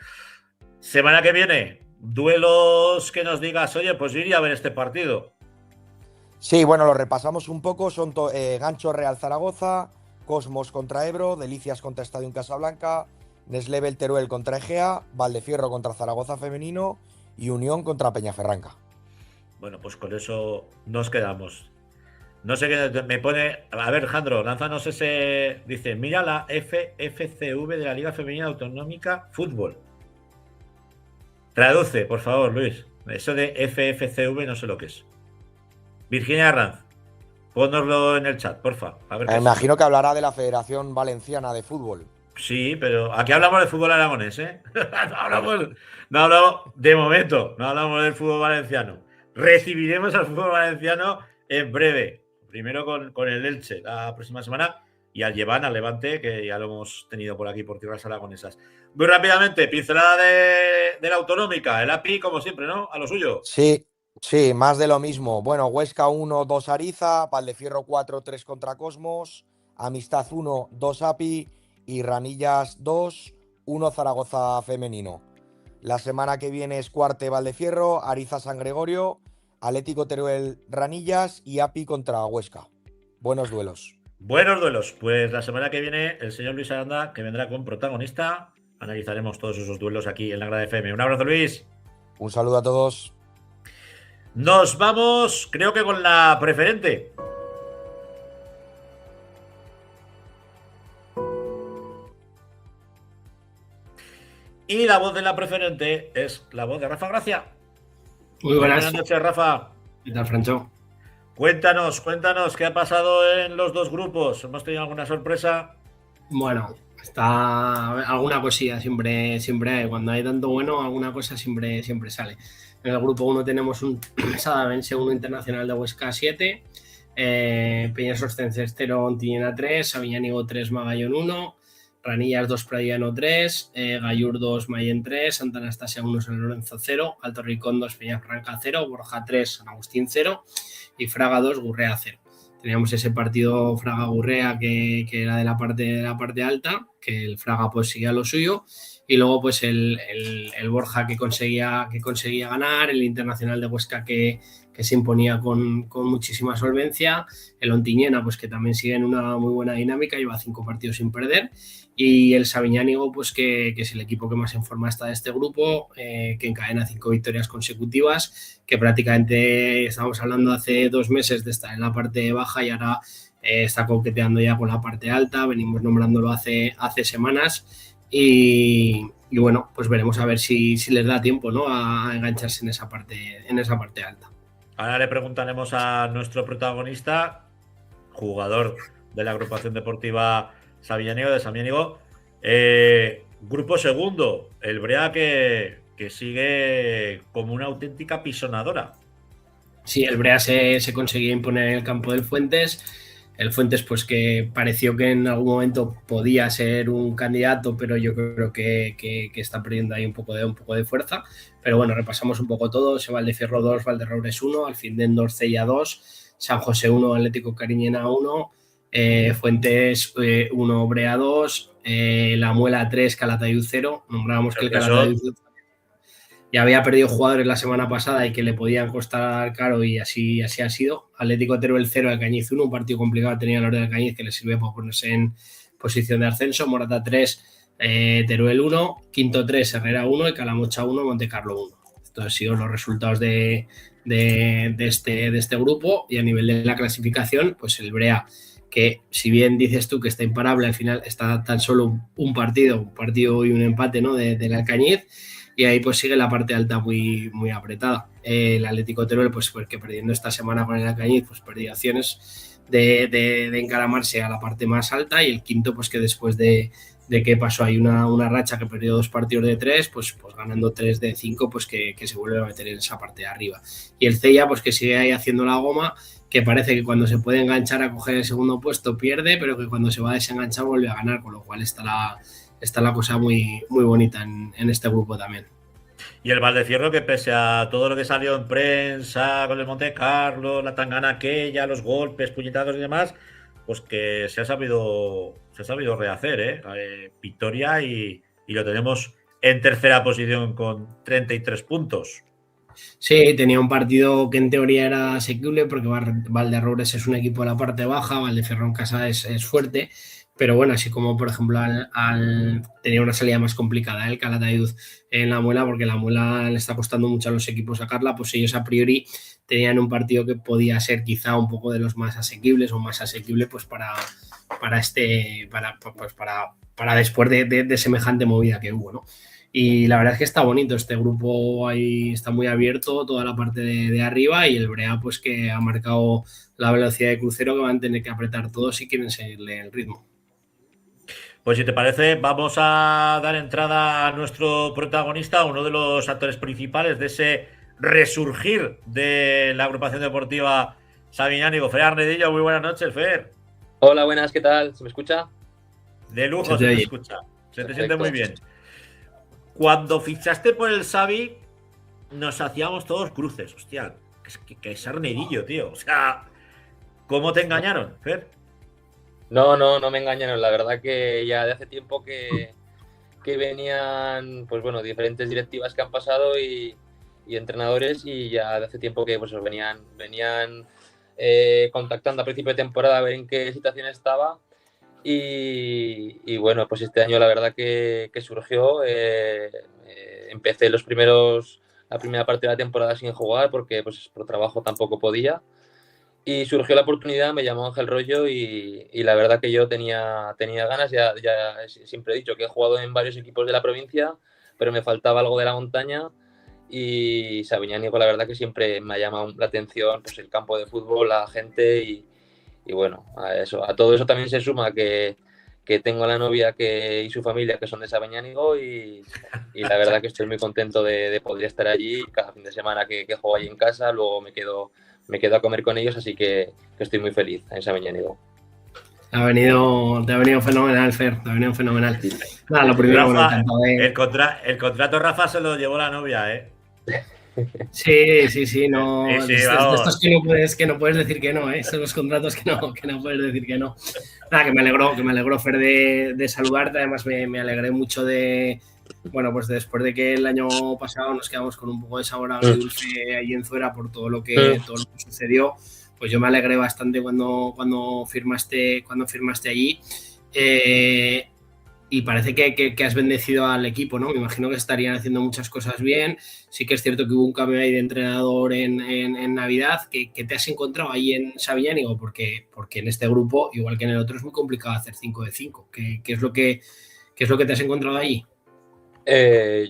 Semana que viene, duelos que nos digas, oye, pues yo iría a ver este partido. Sí, bueno, lo repasamos un poco. Son Gancho Real Zaragoza, Cosmos contra Ebro, Delicias contra Estadio en Casablanca, Neslevel Teruel contra Egea, Valdefierro contra Zaragoza Femenino y Unión contra Peñaferranca. Bueno, pues con eso nos quedamos. No sé qué me pone. A ver, Jandro, lánzanos ese. Dice: mira la FFCV de la Liga Femenina Autonómica Fútbol. Traduce, por favor, Luis. Eso de FFCV no sé lo que es. Virginia Arranz, pónnoslo en el chat, porfa. A ver Me imagino que hablará de la Federación Valenciana de Fútbol. Sí, pero aquí hablamos de fútbol aragonés, ¿eh? no hablamos, de momento, no hablamos del fútbol valenciano. Recibiremos al fútbol valenciano en breve. Primero con el Elche la próxima semana y al Lleván, al Levante, que ya lo hemos tenido por aquí, por tierras aragonesas. Muy rápidamente, pincelada de la autonómica, el API, como siempre, ¿no? A lo suyo. Sí, más de lo mismo. Bueno, Huesca 1, 2 Ariza, Valdefierro 4, 3 contra Cosmos, Amistad 1, 2 API y Ranillas 2, 1 Zaragoza Femenino. La semana que viene es Cuarte Valdefierro, Ariza San Gregorio, Atlético Teruel Ranillas y API contra Huesca. Buenos duelos. Buenos duelos. Pues la semana que viene el señor Luis Aranda, que vendrá con protagonista, analizaremos todos esos duelos aquí en la Grada FM. Un abrazo, Luis. Un saludo a todos. Nos vamos, creo que con la preferente. Y la voz de la preferente es la voz de Rafa Gracia. Muy buenas noches, Rafa. ¿Qué tal, Francho? Cuéntanos qué ha pasado en los dos grupos. ¿Hemos tenido alguna sorpresa? Bueno, está alguna cosilla siempre hay. Cuando hay tanto bueno, alguna cosa siempre sale. En el grupo 1 tenemos un Sadavense 1 Internacional de Huesca 7, Peñas Ostenses 0 Ontinyent 3, Sabiñánigo 3 Magallón 1, Ranillas 2 Pradiano 3, Gallur 2 Mayen 3, Santa Anastasia 1 San Lorenzo 0, Alto Ricón 2 Peñafranca 0, Borja 3 San Agustín 0 y Fraga 2 Gurrea 0. Teníamos ese partido Fraga-Gurrea que era de la parte alta, que el Fraga pues seguía lo suyo, y luego pues el Borja que conseguía ganar, el Internacional de Huesca que se imponía con muchísima solvencia, el Ontinyent pues que también sigue en una muy buena dinámica, lleva 5 partidos sin perder, y el Sabiñánigo pues que es el equipo que más en forma está de este grupo, que encadena 5 victorias consecutivas, que prácticamente estamos hablando hace 2 meses de estar en la parte baja y ahora está coqueteando ya con la parte alta, venimos nombrándolo hace semanas y bueno, pues veremos a ver si les da tiempo, ¿no?, a engancharse en esa parte alta. Ahora le preguntaremos a nuestro protagonista, jugador de la agrupación deportiva Sabiñánigo, de Sabiñánigo, grupo segundo, el Brea que sigue como una auténtica pisonadora. Sí, el Brea se conseguía imponer en el campo del Fuentes. El Fuentes, pues que pareció que en algún momento podía ser un candidato, pero yo creo que está perdiendo ahí un poco de fuerza. Pero bueno, repasamos un poco todo. Se Valdefierro 2, Valderroures 1, Alfindén 2, Cella 2, San José 1, Atlético Cariñena 1, Fuentes 1, Brea 2, La Muela 3, Calatayud 0. Nombrábamos que el Calatayud ya había perdido jugadores la semana pasada y que le podían costar caro, y así ha sido. Atlético Teruel 0, Alcañiz 1, un partido complicado tenía la hora de Alcañiz que le sirvió para ponerse en posición de ascenso. Morata 3, Teruel 1, Quinto 3, Herrera 1 y Calamocha 1, Montecarlo 1. Estos han sido los resultados de este grupo. Y a nivel de la clasificación, pues el Brea, que si bien dices tú que está imparable, al final está tan solo un partido y un empate, ¿no?, del Alcañiz. Y ahí pues sigue la parte alta muy apretada. El Atlético Teruel, pues que perdiendo esta semana con el Alcañiz, pues perdió opciones de encaramarse a la parte más alta. Y el Quinto, pues que después de que pasó ahí una racha que perdió 2 partidos de 3, pues ganando 3 de 5, pues que se vuelve a meter en esa parte de arriba. Y el Cella, pues que sigue ahí haciendo la goma, que parece que cuando se puede enganchar a coger el segundo puesto pierde, pero que cuando se va a desenganchar vuelve a ganar, con lo cual está la cosa muy bonita en este grupo también. Y el Valdefierro, que pese a todo lo que salió en prensa con el Monte Carlo, la tangana aquella, los golpes, puñetazos y demás, pues que se ha sabido rehacer, victoria, y lo tenemos en tercera posición con 33 puntos. Sí, tenía un partido que en teoría era asequible porque Valderroures es un equipo de la parte baja, Valdefierro en casa es fuerte, pero bueno, así como por ejemplo tenía una salida más complicada el Calatayud en La Muela, porque La Muela le está costando mucho a los equipos sacarla, pues ellos a priori tenían un partido que podía ser quizá un poco de los más asequibles o más asequible pues para después de semejante movida que hubo, ¿no? Y la verdad es que está bonito este grupo, ahí está muy abierto toda la parte de arriba, y el Brea pues que ha marcado la velocidad de crucero, que van a tener que apretar todos si quieren seguirle el ritmo. Pues si te parece, vamos a dar entrada a nuestro protagonista, uno de los actores principales de ese resurgir de la agrupación deportiva Sabiñánigo, Fer Arnedillo. Muy buenas noches, Fer. Hola, buenas, ¿qué tal? ¿Se me escucha? De lujo, se te escucha. Se te siente muy bien. Cuando fichaste por el Sabi, nos hacíamos todos cruces. Hostia, que es Arnedillo, tío. O sea, ¿cómo te engañaron, Fer? No me engañaron. La verdad que ya de hace tiempo que venían, pues bueno, diferentes directivas que han pasado y entrenadores, y ya de hace tiempo que pues venían contactando a principio de temporada a ver en qué situación estaba. Y bueno, pues este año la verdad que surgió. Empecé la primera parte de la temporada sin jugar porque pues por trabajo tampoco podía. Y surgió la oportunidad, me llamó Ángel Rollo y la verdad que yo tenía ganas. Ya siempre he dicho que he jugado en varios equipos de la provincia, pero me faltaba algo de la montaña. Y Sabiñánigo, la verdad que siempre me ha llamado la atención, pues el campo de fútbol, la gente y bueno, a todo eso también se suma que tengo a la novia y su familia que son de Sabiñánigo y la verdad que estoy muy contento de poder estar allí cada fin de semana que juego allí en casa, luego me quedo a comer con ellos, así que estoy muy feliz en Sabiñánigo. Te ha venido fenomenal, Fer, te ha venido fenomenal. Nada, lo primero, Rafa, encantado de... el contrato Rafa se lo llevó la novia, ¿eh? Sí, no. Sí, estos que no puedes decir que no, ¿eh? Son los contratos que no puedes decir que no. Nada, que me alegró, Fer, de saludarte. Además, me alegré mucho bueno, pues después de que el año pasado nos quedamos con un poco de sabor agridulce allí en Zuera por todo lo que sucedió, pues yo me alegré bastante cuando firmaste allí. Y parece que has bendecido al equipo, ¿no? Me imagino que estarían haciendo muchas cosas bien. Sí que es cierto que hubo un cambio ahí de entrenador en Navidad. ¿Qué te has encontrado ahí en Sabiñánigo? Porque en este grupo, igual que en el otro, es muy complicado hacer 5 de 5. ¿Qué es lo que te has encontrado ahí?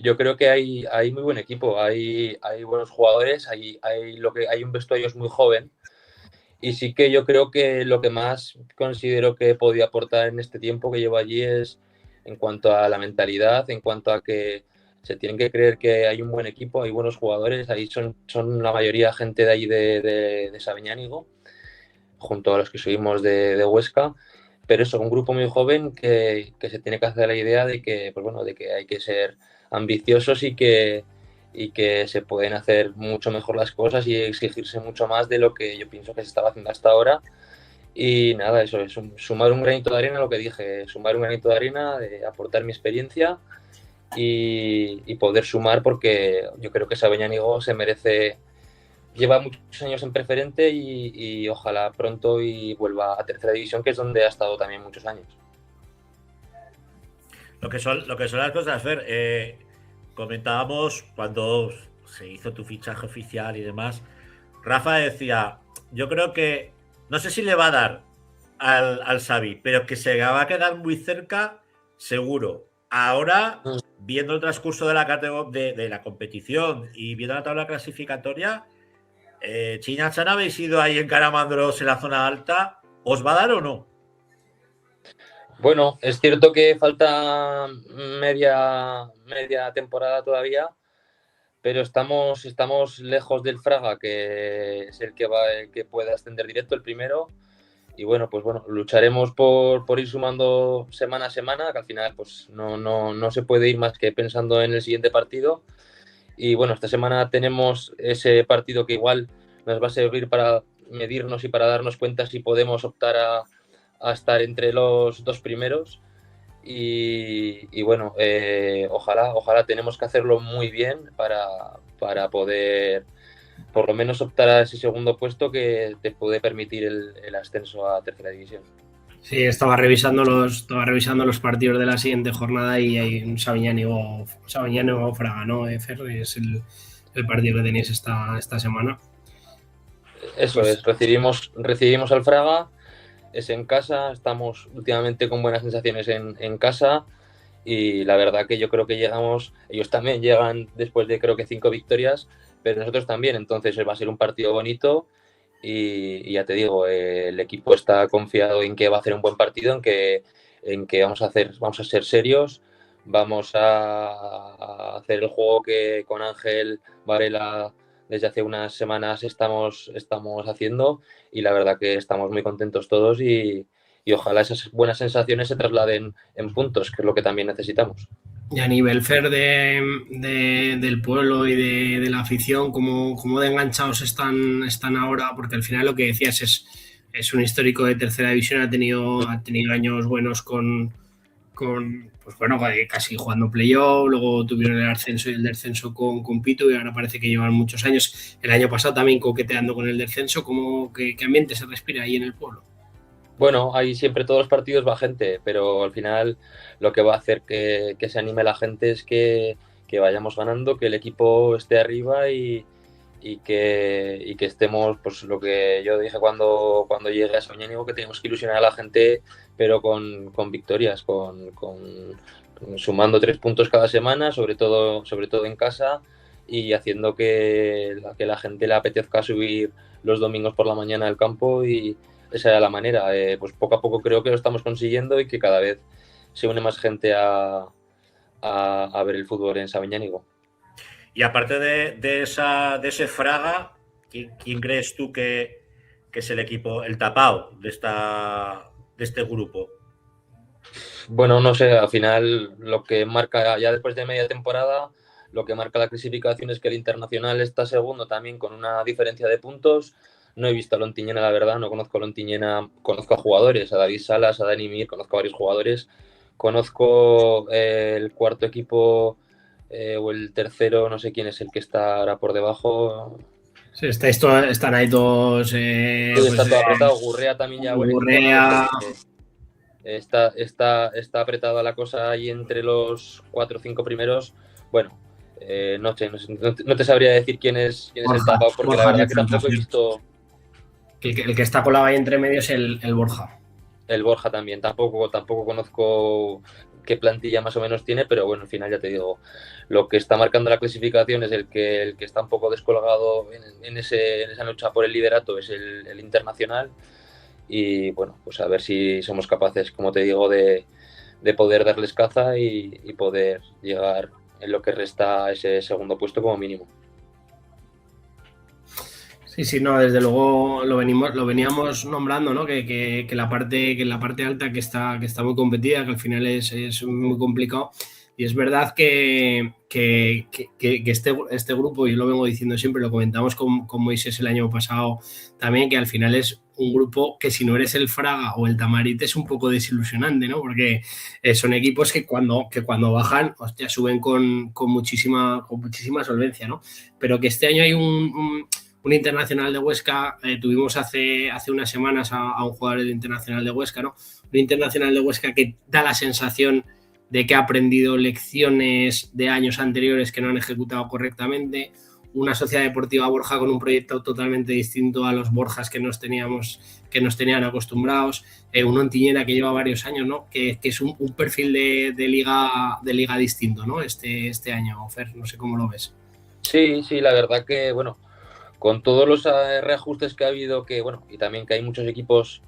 Yo creo que hay muy buen equipo, hay buenos jugadores, hay un vestuario muy joven. Y sí que yo creo que lo que más considero que he podido aportar en este tiempo que llevo allí es en cuanto a la mentalidad, en cuanto a que se tienen que creer que hay un buen equipo, hay buenos jugadores, ahí son la mayoría gente de ahí de Sabiñánigo, junto a los que subimos de Huesca, pero eso, un grupo muy joven que se tiene que hacer la idea de que, pues bueno, de que hay que ser ambiciosos y que se pueden hacer mucho mejor las cosas y exigirse mucho más de lo que yo pienso que se estaba haciendo hasta ahora. Y nada, eso es sumar un granito de arena, lo que dije, sumar un granito de arena, de aportar mi experiencia y poder sumar, porque yo creo que Sabiñánigo se merece, lleva muchos años en preferente y ojalá pronto y vuelva a tercera división, que es donde ha estado también muchos años. Lo que son las cosas, Fer, comentábamos cuando se hizo tu fichaje oficial y demás, Rafa decía, yo creo que no sé si le va a dar al Xavi, pero que se va a quedar muy cerca, seguro. Ahora, viendo el transcurso de la competición y viendo la tabla clasificatoria, Chiñachan, habéis ido ahí encaramándolos en la zona alta, ¿os va a dar o no? Bueno, es cierto que falta media temporada todavía, pero estamos lejos del Fraga, que es el que puede ascender directo, el primero. Y bueno, pues bueno, lucharemos por ir sumando semana a semana, que al final pues no se puede ir más que pensando en el siguiente partido. Y bueno, esta semana tenemos ese partido que igual nos va a servir para medirnos y para darnos cuenta si podemos optar a estar entre los dos primeros. Y bueno, ojalá tenemos que hacerlo muy bien para poder por lo menos optar a ese segundo puesto que te puede permitir el ascenso a tercera división. Sí, estaba revisando los partidos de la siguiente jornada y hay un Sabiñánigo Fraga, ¿no? Fer, es el partido que tenéis esta semana. Eso pues, es, recibimos al Fraga, es en casa, estamos últimamente con buenas sensaciones en casa y la verdad que yo creo que ellos también llegan después de creo que 5 victorias, pero nosotros también, entonces va a ser un partido bonito y ya te digo, el equipo está confiado en que va a hacer un buen partido, en que vamos a ser serios, vamos a hacer el juego que con Ángel Varela desde hace unas semanas estamos haciendo y la verdad que estamos muy contentos todos y ojalá esas buenas sensaciones se trasladen en puntos, que es lo que también necesitamos. Y a nivel, Fer, del pueblo y de la afición, ¿cómo de enganchados están ahora? Porque al final lo que decías es un histórico de tercera división, ha tenido años buenos con pues bueno, casi jugando playoff, luego tuvieron el ascenso y el descenso con Pitu y ahora parece que llevan muchos años. El año pasado también coqueteando con el descenso. ¿Qué ambiente se respira ahí en el pueblo? Bueno, ahí siempre todos los partidos va gente, pero al final lo que va a hacer que se anime la gente es que vayamos ganando, que el equipo esté arriba y que estemos, pues lo que yo dije cuando llegué a Sabiñánigo, que tenemos que ilusionar a la gente, pero con victorias, con sumando 3 puntos cada semana, sobre todo en casa, y haciendo que la gente le apetezca subir los domingos por la mañana al campo, y esa era la manera. Pues poco a poco creo que lo estamos consiguiendo y que cada vez se une más gente a ver el fútbol en Sabiñánigo. Y aparte de ese Fraga, ¿quién crees tú que es el equipo, el tapao de este grupo? Bueno, no sé, al final lo que marca ya después de media temporada, lo que marca la clasificación es que el Internacional está segundo también con una diferencia de puntos. No he visto a Lontiñena, la verdad, no conozco a Lontiñena, conozco a jugadores, a David Salas, a Dani Mir, conozco a varios jugadores. Conozco el cuarto equipo o el tercero, no sé quién es el que está ahora por debajo. Sí, están ahí todos. Sí, está todo apretado. Gurrea también ya. Gurrea. Está apretada la cosa ahí entre los 4 o 5 primeros. Bueno, no te sabría decir quién es el tapado, porque la verdad que tampoco he visto. El que está colado ahí entre medios es el Borja. El Borja también, tampoco conozco qué plantilla más o menos tiene, pero bueno, al final ya te digo, lo que está marcando la clasificación es el que está un poco descolgado en esa lucha por el liderato, es el Internacional. Y bueno, pues a ver si somos capaces, como te digo, de poder darles caza y poder llegar en lo que resta a ese segundo puesto como mínimo. Sí, no, desde luego lo veníamos nombrando, ¿no? Que la parte alta que está muy competida, que al final es muy complicado. Y es verdad que este grupo, yo lo vengo diciendo siempre, lo comentamos con Moisés el año pasado también, que al final es un grupo que si no eres el Fraga o el Tamarite es un poco desilusionante, ¿no? Porque son equipos que cuando bajan, hostia, suben con muchísima solvencia, ¿no? Pero que este año hay un Internacional de Huesca, tuvimos hace unas semanas a un jugador del Internacional de Huesca, ¿no? Un Internacional de Huesca que da la sensación de que ha aprendido lecciones de años anteriores que no han ejecutado correctamente, una Sociedad Deportiva Borja con un proyecto totalmente distinto a los Borjas que nos tenían acostumbrados, un Ontiñena que lleva varios años, ¿no? Que es un perfil de liga distinto, ¿no? Este año, Fer, no sé cómo lo ves. Sí, la verdad que, bueno, con todos los reajustes que ha habido, y también que hay muchos equipos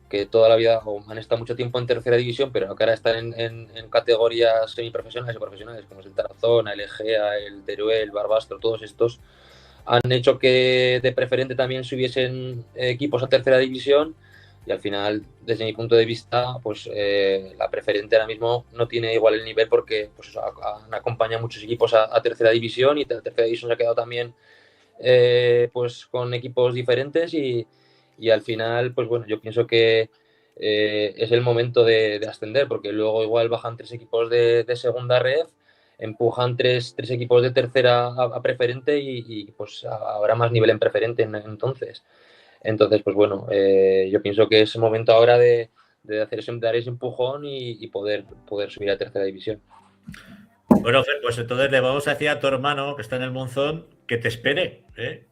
que toda la vida han estado mucho tiempo en tercera división, pero que ahora están en categorías semiprofesionales o profesionales, como es el Tarazona, el Egea, el Teruel, el Barbastro, todos estos han hecho que de preferente también subiesen equipos a tercera división, y al final, desde mi punto de vista, pues la preferente ahora mismo no tiene igual el nivel, porque pues han acompañado muchos equipos a tercera división, y la tercera división se ha quedado también pues con equipos diferentes, y al final, pues bueno, yo pienso que es el momento de ascender, porque luego igual bajan 3 equipos de segunda red, empujan 3 equipos de tercera a preferente, y pues habrá más nivel en preferente entonces, pues bueno, yo pienso que es el momento ahora de dar ese empujón y poder subir a tercera división. Bueno, Fer, pues entonces le vamos a decir a tu hermano que está en el Monzón que te espere, que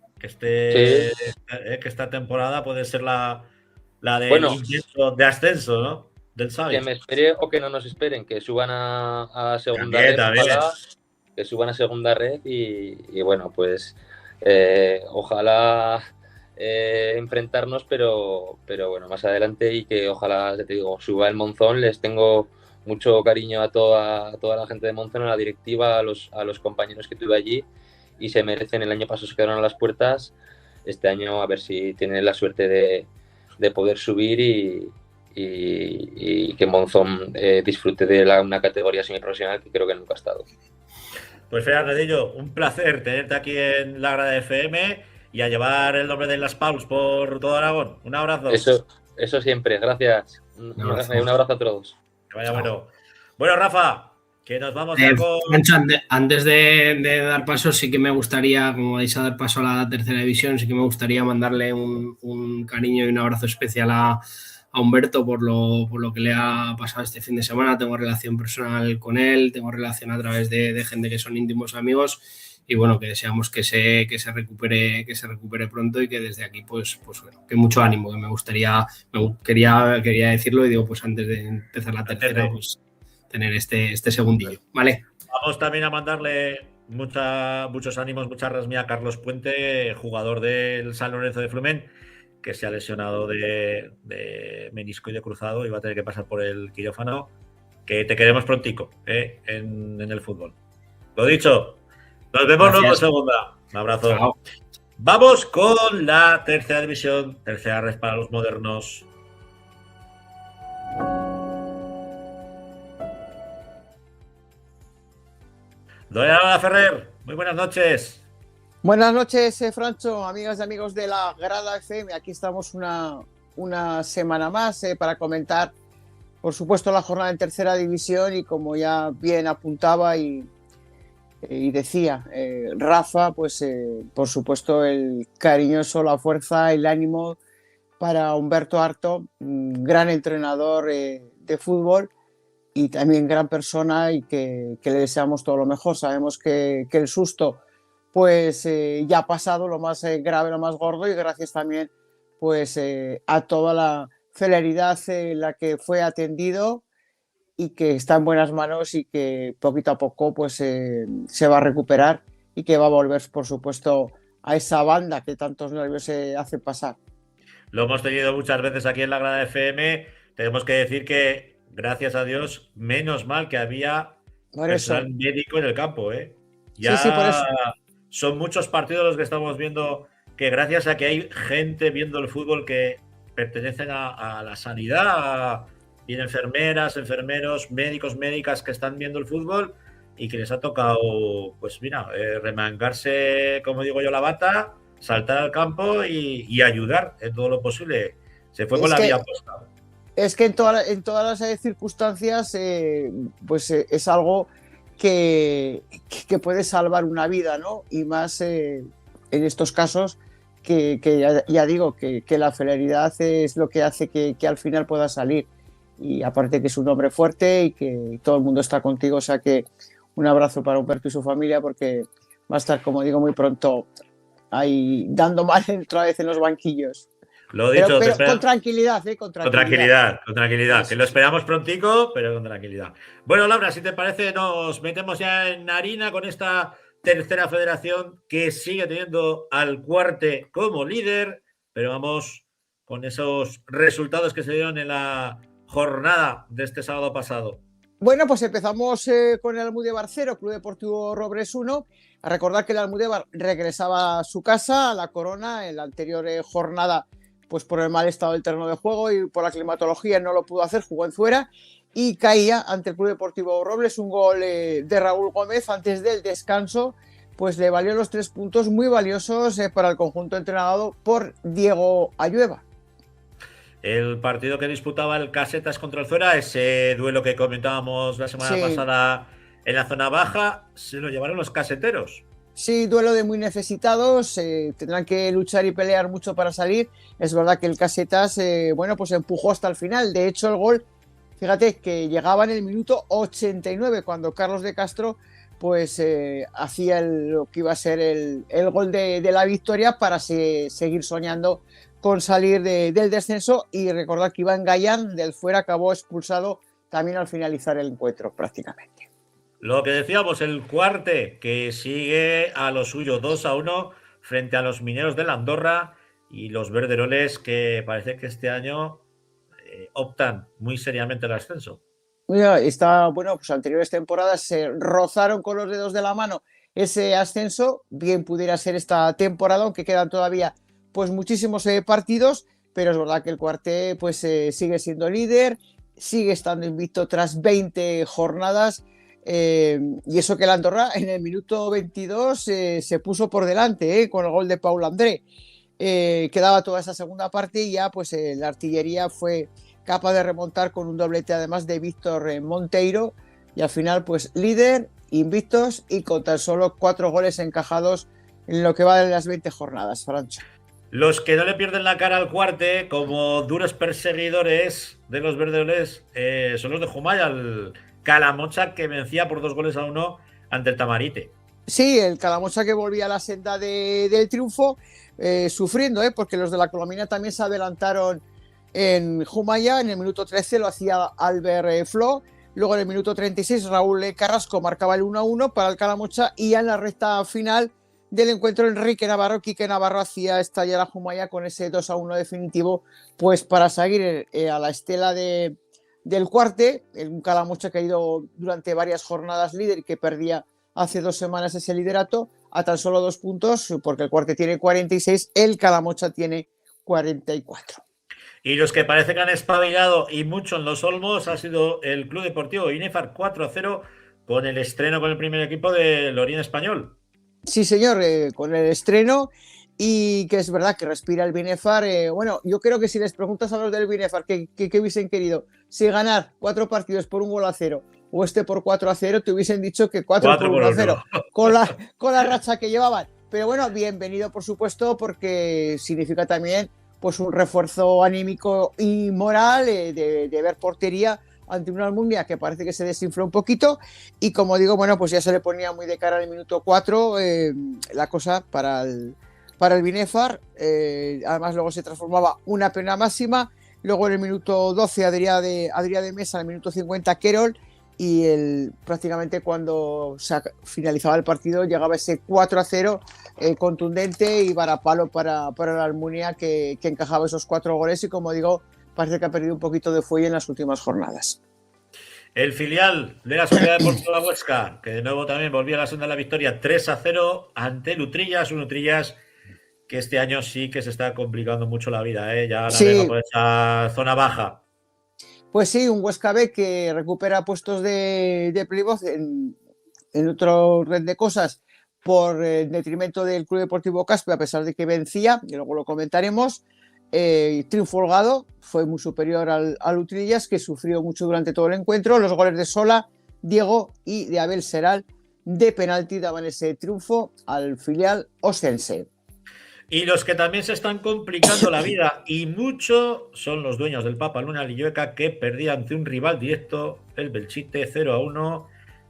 esta temporada puede ser la del intento de ascenso, ¿no? Del Xavi. Que me espere o que no nos esperen, que suban a segunda también, red, ojalá, que suban a segunda red, y bueno, pues ojalá enfrentarnos, pero bueno, más adelante, y que ojalá, te digo, suba el Monzón. Les tengo mucho cariño a toda la gente de Monzón, a la directiva, a los compañeros que tuve allí, y se merecen. El año pasado se quedaron a las puertas, este año a ver si tienen la suerte de poder subir y que Monzón disfrute de una categoría semiprofesional que creo que nunca ha estado. Pues Fer Redillo, un placer tenerte aquí en la Grada FM y a llevar el nombre de Las Pauls por todo Aragón. Un abrazo. Eso siempre, gracias. Un abrazo a todos. Que vaya bueno. Bueno, Rafa, que nos vamos ya con... Antes de dar paso, sí que me gustaría, como vais a dar paso a la tercera división, sí que me gustaría mandarle un cariño y un abrazo especial a Humberto por lo que le ha pasado este fin de semana. Tengo relación personal con él, tengo relación a través de gente que son íntimos amigos, y bueno, que deseamos que se recupere pronto, y que desde aquí pues bueno, que mucho ánimo, que quería decirlo, y digo, pues antes de empezar la tercera, tener este segundillo, ¿vale? Vamos también a mandarle muchos ánimos, mucha rasmia a Carlos Puente, jugador del San Lorenzo de Flumen, que se ha lesionado de meniscoide cruzado y va a tener que pasar por el quirófano. Que te queremos prontico en el fútbol. Lo dicho, nos vemos luego en segunda. Un abrazo. Chao. Vamos con la tercera división, tercera red para los modernos. Doña Ferrer, muy buenas noches. Buenas noches, Francho, amigas y amigos de la Grada FM. Aquí estamos una semana más para comentar, por supuesto, la jornada en tercera división y como ya bien apuntaba y decía Rafa, pues por supuesto el cariñoso, la fuerza, el ánimo para Humberto Arto, un gran entrenador de fútbol y también gran persona y que le deseamos todo lo mejor. Sabemos que el susto pues ya ha pasado, lo más grave, lo más gordo, y gracias también pues a toda la celeridad en la que fue atendido y que está en buenas manos y que poquito a poco pues se va a recuperar y que va a volver, por supuesto, a esa banda que tantos nervios se hace pasar. Lo hemos tenido muchas veces aquí en la Grada FM. Tenemos que decir que, gracias a Dios, menos mal que había personal médico en el campo. Ya sí, por eso. Son muchos partidos los que estamos viendo que gracias a que hay gente viendo el fútbol que pertenecen a la sanidad, bien enfermeras, enfermeros, médicos, médicas que están viendo el fútbol y que les ha tocado, pues mira, remangarse, como digo yo, la bata, saltar al campo y ayudar en todo lo posible. Se fue con la vía puesta. Es que en todas las circunstancias pues es algo que puede salvar una vida, ¿no? Y más en estos casos que ya digo que la celeridad es lo que hace que al final pueda salir. Y aparte que es un hombre fuerte y que todo el mundo está contigo, o sea que un abrazo para Humberto y su familia porque va a estar, como digo, muy pronto ahí dando mal otra vez en los banquillos. Lo dicho, pero con tranquilidad, con tranquilidad. Con tranquilidad. Que lo esperamos prontico, pero con tranquilidad. Bueno, Laura, si te parece, nos metemos ya en harina con esta tercera federación que sigue teniendo al Cuarte como líder, pero vamos con esos resultados que se dieron en la jornada de este sábado pasado. Bueno, pues empezamos con el Almudévar 0, Club Deportivo Robles 1. A recordar que el Almudévar regresaba a su casa, a la Corona, en la anterior jornada, pues por el mal estado del terreno de juego y por la climatología no lo pudo hacer, jugó en Zuera y caía ante el Club Deportivo Robles. Un gol de Raúl Gómez antes del descanso, pues le valió los 3 puntos muy valiosos para el conjunto entrenado por Diego Ayueva. El partido que disputaba el Casetas contra el Zuera, ese duelo que comentábamos la semana pasada en la zona baja, se lo llevaron los caseteros. Sí, duelo de muy necesitados, tendrán que luchar y pelear mucho para salir. Es verdad que el Casetas, pues empujó hasta el final. De hecho, el gol, fíjate que llegaba en el minuto 89 cuando Carlos de Castro pues hacía lo que iba a ser el gol de la victoria para seguir soñando con salir del descenso. Y recordar que Iván Gallán del Fuera acabó expulsado también al finalizar el encuentro prácticamente. Lo que decíamos, el Cuarte que sigue a lo suyo 2-1 frente a los Mineros de la Andorra y los Verderoles que parece que este año optan muy seriamente al ascenso. Pues anteriores temporadas se rozaron con los dedos de la mano ese ascenso, bien pudiera ser esta temporada, aunque quedan todavía pues muchísimos partidos, pero es verdad que el Cuarte pues sigue siendo líder, sigue estando invicto tras 20 jornadas. Y eso que el Andorra en el minuto 22 se puso por delante con el gol de Paul André. Quedaba toda esa segunda parte y ya pues la artillería fue capaz de remontar con un doblete además de Víctor Monteiro y al final pues líder, invictos y con tan solo 4 goles encajados en lo que va de las 20 jornadas, Francho. Los que no le pierden la cara al Cuarte como duros perseguidores de los verdeoles son los de Jumaya, el Calamocha que vencía por 2-1 ante el Tamarite. Sí, el Calamocha que volvía a la senda del triunfo, sufriendo, porque los de la Colomina también se adelantaron en Jumaya. En el minuto 13 lo hacía Albert Flo, Luego en el minuto 36 Raúl Carrasco marcaba el 1-1 para el Calamocha y ya en la recta final del encuentro Quique Navarro hacía estallar a Jumaya con ese 2-1 definitivo, pues para seguir a la estela del Cuarte, un Calamocha que ha ido durante varias jornadas líder y que perdía hace 2 semanas ese liderato a tan solo 2 puntos, porque el Cuarte tiene 46, el Calamocha tiene 44. Y los que parece que han espabilado y mucho en los Olmos ha sido el Club Deportivo Binefar 4-0 con el estreno con el primer equipo del Orient Español. Sí, señor, con el estreno, y que es verdad que respira el Binefar. Bueno, yo creo que si les preguntas a los del Binefar qué hubiesen querido, si ganar 4 partidos por 1-0 o por 4-0, te hubiesen dicho que 4 por 1-0 con la racha que llevaban. Pero bueno, bienvenido por supuesto, porque significa también pues un refuerzo anímico y moral de ver portería ante una Almunia que parece que se desinfló un poquito, y como digo, bueno, pues ya se le ponía muy de cara en el minuto 4 la cosa para el Binefar. Además luego se transformaba una pena máxima, luego en el minuto 12 Adrià de Mesa, en el minuto 50 Querol, y prácticamente cuando se finalizaba el partido llegaba ese 4-0 contundente y varapalo para la Almunia, que encajaba esos 4 goles, y como digo, parece que ha perdido un poquito de fuelle en las últimas jornadas. El filial de la Sociedad Deportiva Huesca, que de nuevo también volvió a la senda de la victoria 3-0 ante Utrillas, un Utrillas que este año sí que se está complicando mucho la vida, ya navega por esa zona baja. Pues sí, un Huesca B que recupera puestos de playoff en otro red de cosas por detrimento del Club Deportivo Caspe, a pesar de que vencía, y luego lo comentaremos. Triunfo holgado, fue muy superior al Utrillas, que sufrió mucho durante todo el encuentro. Los goles de Sola, Diego y de Abel Seral de penalti daban ese triunfo al filial osense. Y los que también se están complicando la vida y mucho son los dueños del Papaluna Lillueca, que perdía ante un rival directo, el Belchite, 0-1,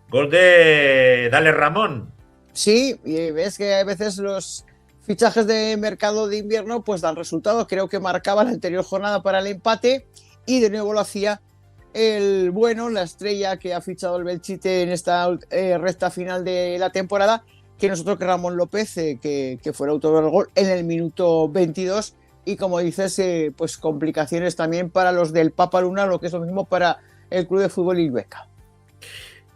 gol de Dale Ramón. Sí, y ves que a veces los fichajes de mercado de invierno pues dan resultado. Creo que marcaba la anterior jornada para el empate y de nuevo lo hacía el bueno, la estrella que ha fichado el Belchite en esta recta final de la temporada, que nosotros que Ramón López, que fue el autor del gol en el minuto 22, y como dices, pues complicaciones también para los del Papaluna, lo que es lo mismo para el Club de Fútbol Illueca.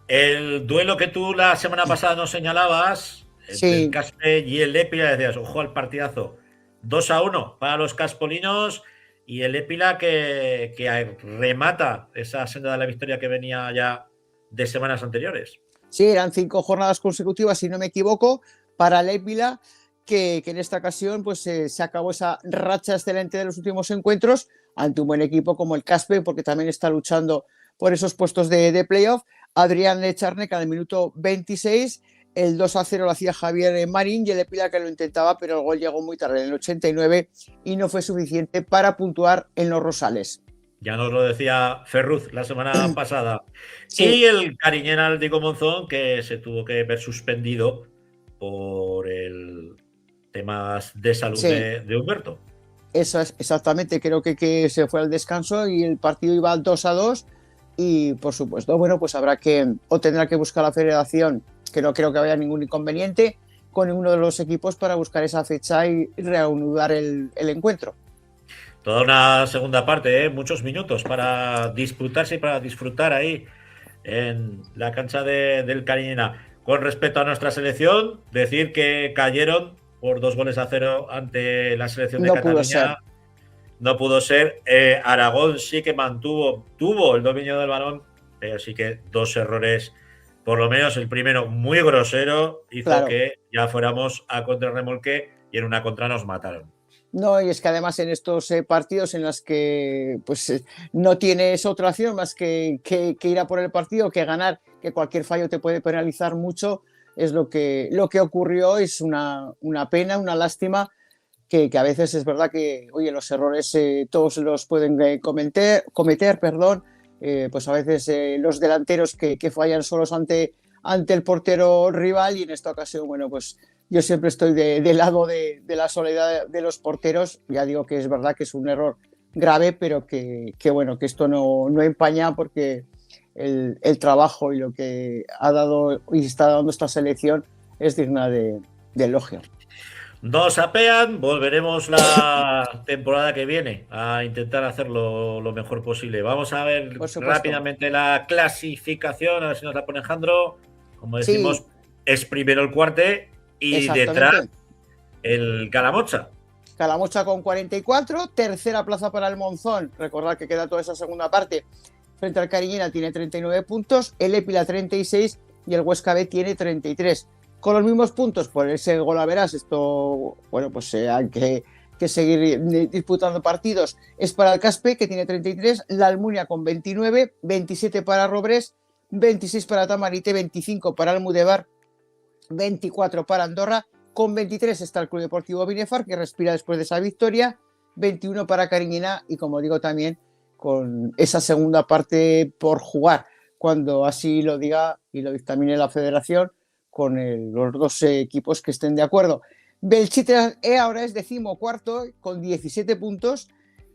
El duelo que tú la semana pasada nos señalabas, entre el Caspe y el Épila, decías, ojo al partidazo, 2-1 para los caspolinos, y el Épila que remata esa senda de la victoria que venía ya de semanas anteriores. Sí, eran 5 jornadas consecutivas, si no me equivoco, para el Épila, que en esta ocasión pues, se acabó esa racha excelente de los últimos encuentros ante un buen equipo como el Caspe, porque también está luchando por esos puestos de playoff. Adrián Lecharnek en el minuto 26, el 2-0 lo hacía Javier Marín, y el Épila que lo intentaba, pero el gol llegó muy tarde, en el 89, y no fue suficiente para puntuar en los Rosales. Ya nos lo decía Ferruz la semana pasada. Sí. Y el Cariñena Aldico Monzón, que se tuvo que ver suspendido por el temas de salud de Humberto. Eso es, exactamente. Creo que se fue al descanso y el partido iba 2-2. Y por supuesto, bueno, pues tendrá que buscar la federación, que no creo que haya ningún inconveniente con ninguno de los equipos para buscar esa fecha y reanudar el encuentro. Toda una segunda parte, muchos minutos para disputarse y para disfrutar ahí en la cancha del Cariñena. Con respecto a nuestra selección, decir que cayeron por 2-0 ante la selección de Cataluña. No pudo ser. Aragón sí que tuvo el dominio del balón, pero sí que 2 errores, por lo menos el primero muy grosero, hizo que ya fuéramos a contrarremolque y en una contra nos mataron. No, y es que además en estos partidos en los que pues no tienes otra opción más que ir a por el partido, que ganar, que cualquier fallo te puede penalizar mucho, es lo que ocurrió. Es una pena, una lástima, que a veces es verdad que, oye, los errores todos los pueden cometer, pues a veces los delanteros que fallan solos ante el portero rival, y en esta ocasión, bueno, pues yo siempre estoy del lado de la soledad de los porteros. Ya digo que es verdad que es un error grave, pero que bueno, que esto no empaña, porque el trabajo y lo que ha dado y está dando esta selección es digna de elogio. Nos apean, volveremos la temporada que viene a intentar hacerlo lo mejor posible. Vamos a ver rápidamente la clasificación, a ver si nos la pone Alejandro. Como decimos, sí, es primero el Cuarte y detrás el Calamocha. Calamocha con 44, tercera plaza para el Monzón. Recordad que queda toda esa segunda parte. Frente al Cariñena tiene 39 puntos, el Épila 36 y el Huesca B tiene 33. Con los mismos puntos, por ese golaveras, esto, bueno, pues hay que seguir disputando partidos. Es para el Caspe, que tiene 33, la Almunia con 29, 27 para Robrés, 26 para Tamarite, 25 para Almudévar, 24 para Andorra, con 23 está el Club Deportivo Binefar, que respira después de esa victoria, 21 para Cariñena y, como digo, también con esa segunda parte por jugar, cuando así lo diga y lo dictamine la Federación, con los dos equipos que estén de acuerdo. Belchite ahora es 14º con 17 puntos.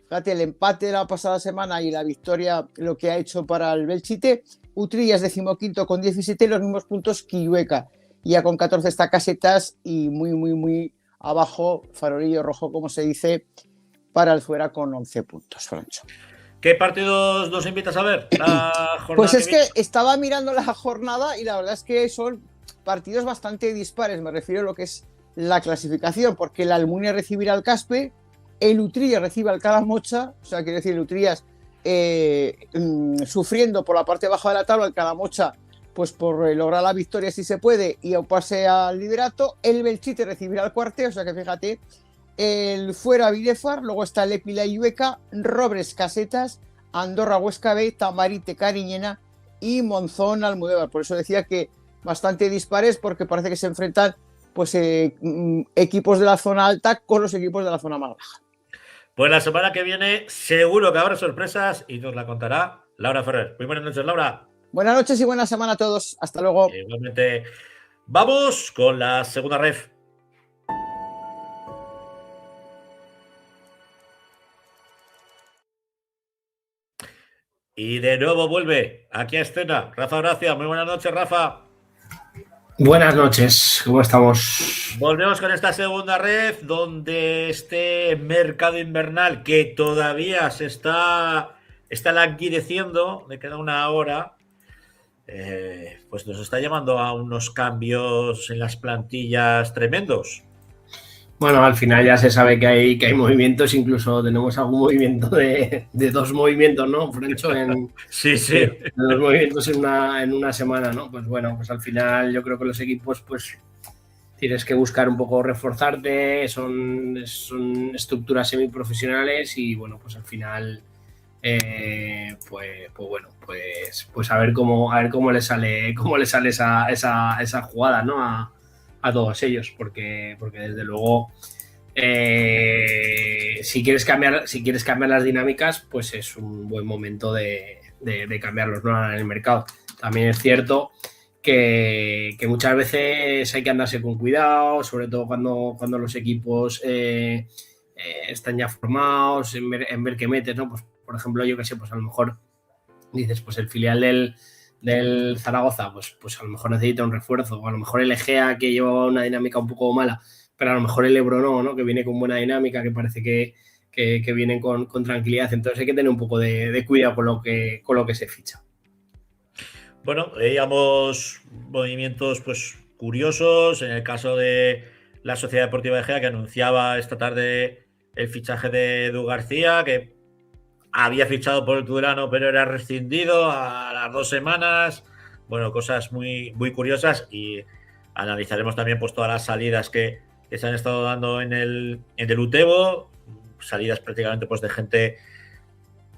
Fíjate, el empate de la pasada semana y la victoria lo que ha hecho para el Belchite. Utrilla es 15º con 17, los mismos puntos que Illueca. Ya con 14 está Casetas y muy abajo, farolillo rojo, como se dice, para el Fuera con 11 puntos, Francho. ¿Qué partidos nos invitas a ver? Pues es que estaba mirando la jornada y la verdad es que son partidos bastante dispares, me refiero a lo que es la clasificación, porque la Almunia recibirá al Caspe, el Utrilla recibe al Calamocha, o sea, quiere decir, el Utrilla sufriendo por la parte baja de la tabla, el Calamocha, pues por lograr la victoria si se puede y auparse al liderato, el Belchite recibirá al Cuarte, o sea que fíjate, el Fuera Binefar, luego está el Épila y Illueca, Robres Casetas, Andorra Huesca B, Tamarite Cariñena y Monzón Almudévar, por eso decía que bastante dispares porque parece que se enfrentan pues equipos de la zona alta con los equipos de la zona más baja. Pues la semana que viene seguro que habrá sorpresas y nos la contará Laura Ferrer. Muy buenas noches, Laura. Buenas noches y buena semana a todos. Hasta luego. Igualmente. Vamos con la segunda ref. Y de nuevo vuelve aquí a escena Rafa Gracia. Muy buenas noches, Rafa. Buenas noches, ¿cómo estamos? Volvemos con esta segunda red donde este mercado invernal que todavía se está languideciendo, le queda una hora, pues nos está llevando a unos cambios en las plantillas tremendos. Bueno, al final ya se sabe que hay movimientos, incluso tenemos algún movimiento de dos movimientos, ¿no, Francho? Sí. De dos movimientos en una semana, ¿no? Pues bueno, pues al final yo creo que los equipos, pues tienes que buscar un poco reforzarte, son estructuras semiprofesionales y bueno, pues al final, pues a ver cómo le sale esa jugada, ¿no? A todos ellos, porque desde luego si quieres cambiar las dinámicas, pues es un buen momento de cambiarlos, ¿no? En el mercado. También es cierto que muchas veces hay que andarse con cuidado, sobre todo cuando los equipos están ya formados, en ver qué metes, ¿no? Pues por ejemplo, yo que sé, pues a lo mejor dices, pues el filial del Zaragoza, pues a lo mejor necesita un refuerzo, o a lo mejor el Egea, que lleva una dinámica un poco mala, pero a lo mejor el Ebro no, que viene con buena dinámica, que parece que vienen con tranquilidad. Entonces hay que tener un poco de cuidado con lo que se ficha. Bueno, veíamos movimientos pues curiosos en el caso de la Sociedad Deportiva Egea, que anunciaba esta tarde el fichaje de Edu García, que había fichado por el Tudelano, pero era rescindido a las 2 semanas. Bueno, cosas muy curiosas, y analizaremos también pues todas las salidas que se han estado dando en el Utebo, salidas prácticamente pues de gente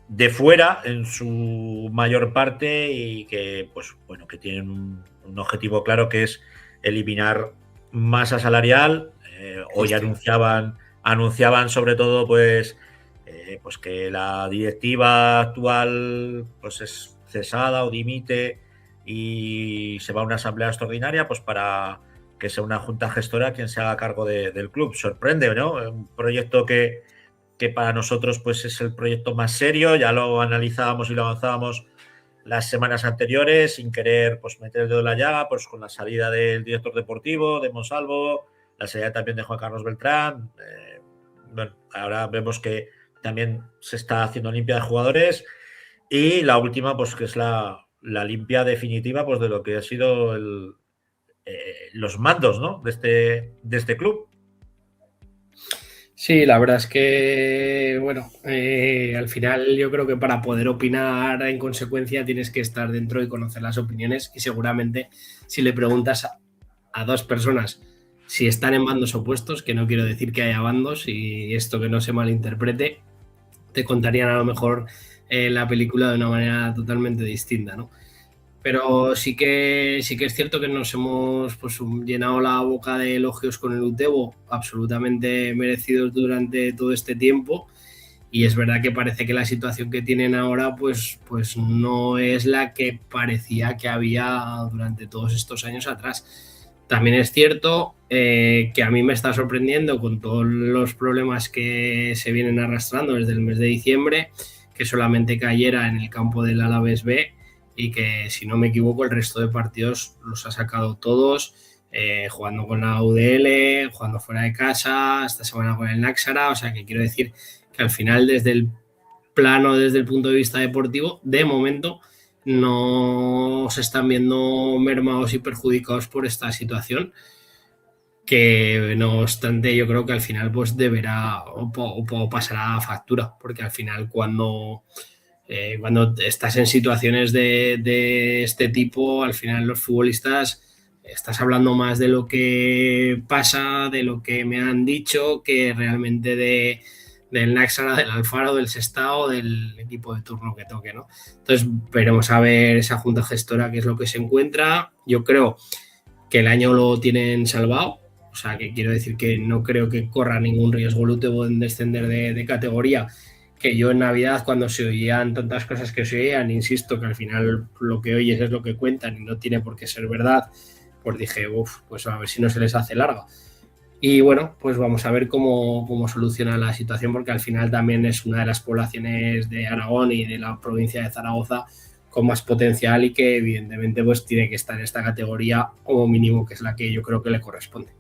de fuera en su mayor parte y que pues bueno, que tienen un objetivo claro, que es eliminar masa salarial. Hoy anunciaban sobre todo pues que la directiva actual pues es cesada o dimite y se va a una asamblea extraordinaria pues para que sea una junta gestora quien se haga cargo del club. Sorprende, ¿no? Un proyecto que para nosotros pues es el proyecto más serio, ya lo analizábamos y lo avanzábamos las semanas anteriores, sin querer pues meter el dedo en la llaga, pues con la salida del director deportivo, de Monsalvo, la salida también de Juan Carlos Beltrán. Bueno, ahora vemos que también se está haciendo limpia de jugadores. Y la última, pues que es la limpia definitiva pues de lo que ha sido los mandos, ¿no? de este club. Sí, la verdad es que, bueno, al final yo creo que para poder opinar en consecuencia tienes que estar dentro y conocer las opiniones, y seguramente si le preguntas a dos personas si están en bandos opuestos, que no quiero decir que haya bandos y esto que no se malinterprete, te contarían a lo mejor la película de una manera totalmente distinta, ¿no? Pero sí que es cierto que nos hemos pues, llenado la boca de elogios con el Utebo, absolutamente merecidos durante todo este tiempo, y es verdad que parece que la situación que tienen ahora pues no es la que parecía que había durante todos estos años atrás. También es cierto que a mí me está sorprendiendo con todos los problemas que se vienen arrastrando desde el mes de diciembre, que solamente cayera en el campo del Alavés B, y que, si no me equivoco, el resto de partidos los ha sacado todos, jugando con la UDL, jugando fuera de casa, esta semana con el Náxara. O sea, que quiero decir que al final, desde el punto de vista deportivo, de momento no se están viendo mermados y perjudicados por esta situación, que no obstante yo creo que al final pues deberá o pasará factura, porque al final cuando estás en situaciones de este tipo, al final los futbolistas estás hablando más de lo que pasa, de lo que me han dicho, que realmente del Náxara, del Alfaro, del Sestao, del equipo de turno que toque, ¿no? Entonces veremos a ver esa junta gestora qué es lo que se encuentra. Yo creo que el año lo tienen salvado, o sea, que quiero decir que no creo que corra ningún riesgo el Utebo en descender de categoría. Que yo en Navidad, cuando se oían tantas cosas que se oían, insisto que al final lo que oyes es lo que cuentan y no tiene por qué ser verdad, pues dije, pues a ver si no se les hace larga. Y bueno, pues vamos a ver cómo soluciona la situación, porque al final también es una de las poblaciones de Aragón y de la provincia de Zaragoza con más potencial, y que evidentemente pues tiene que estar en esta categoría como mínimo, que es la que yo creo que le corresponde.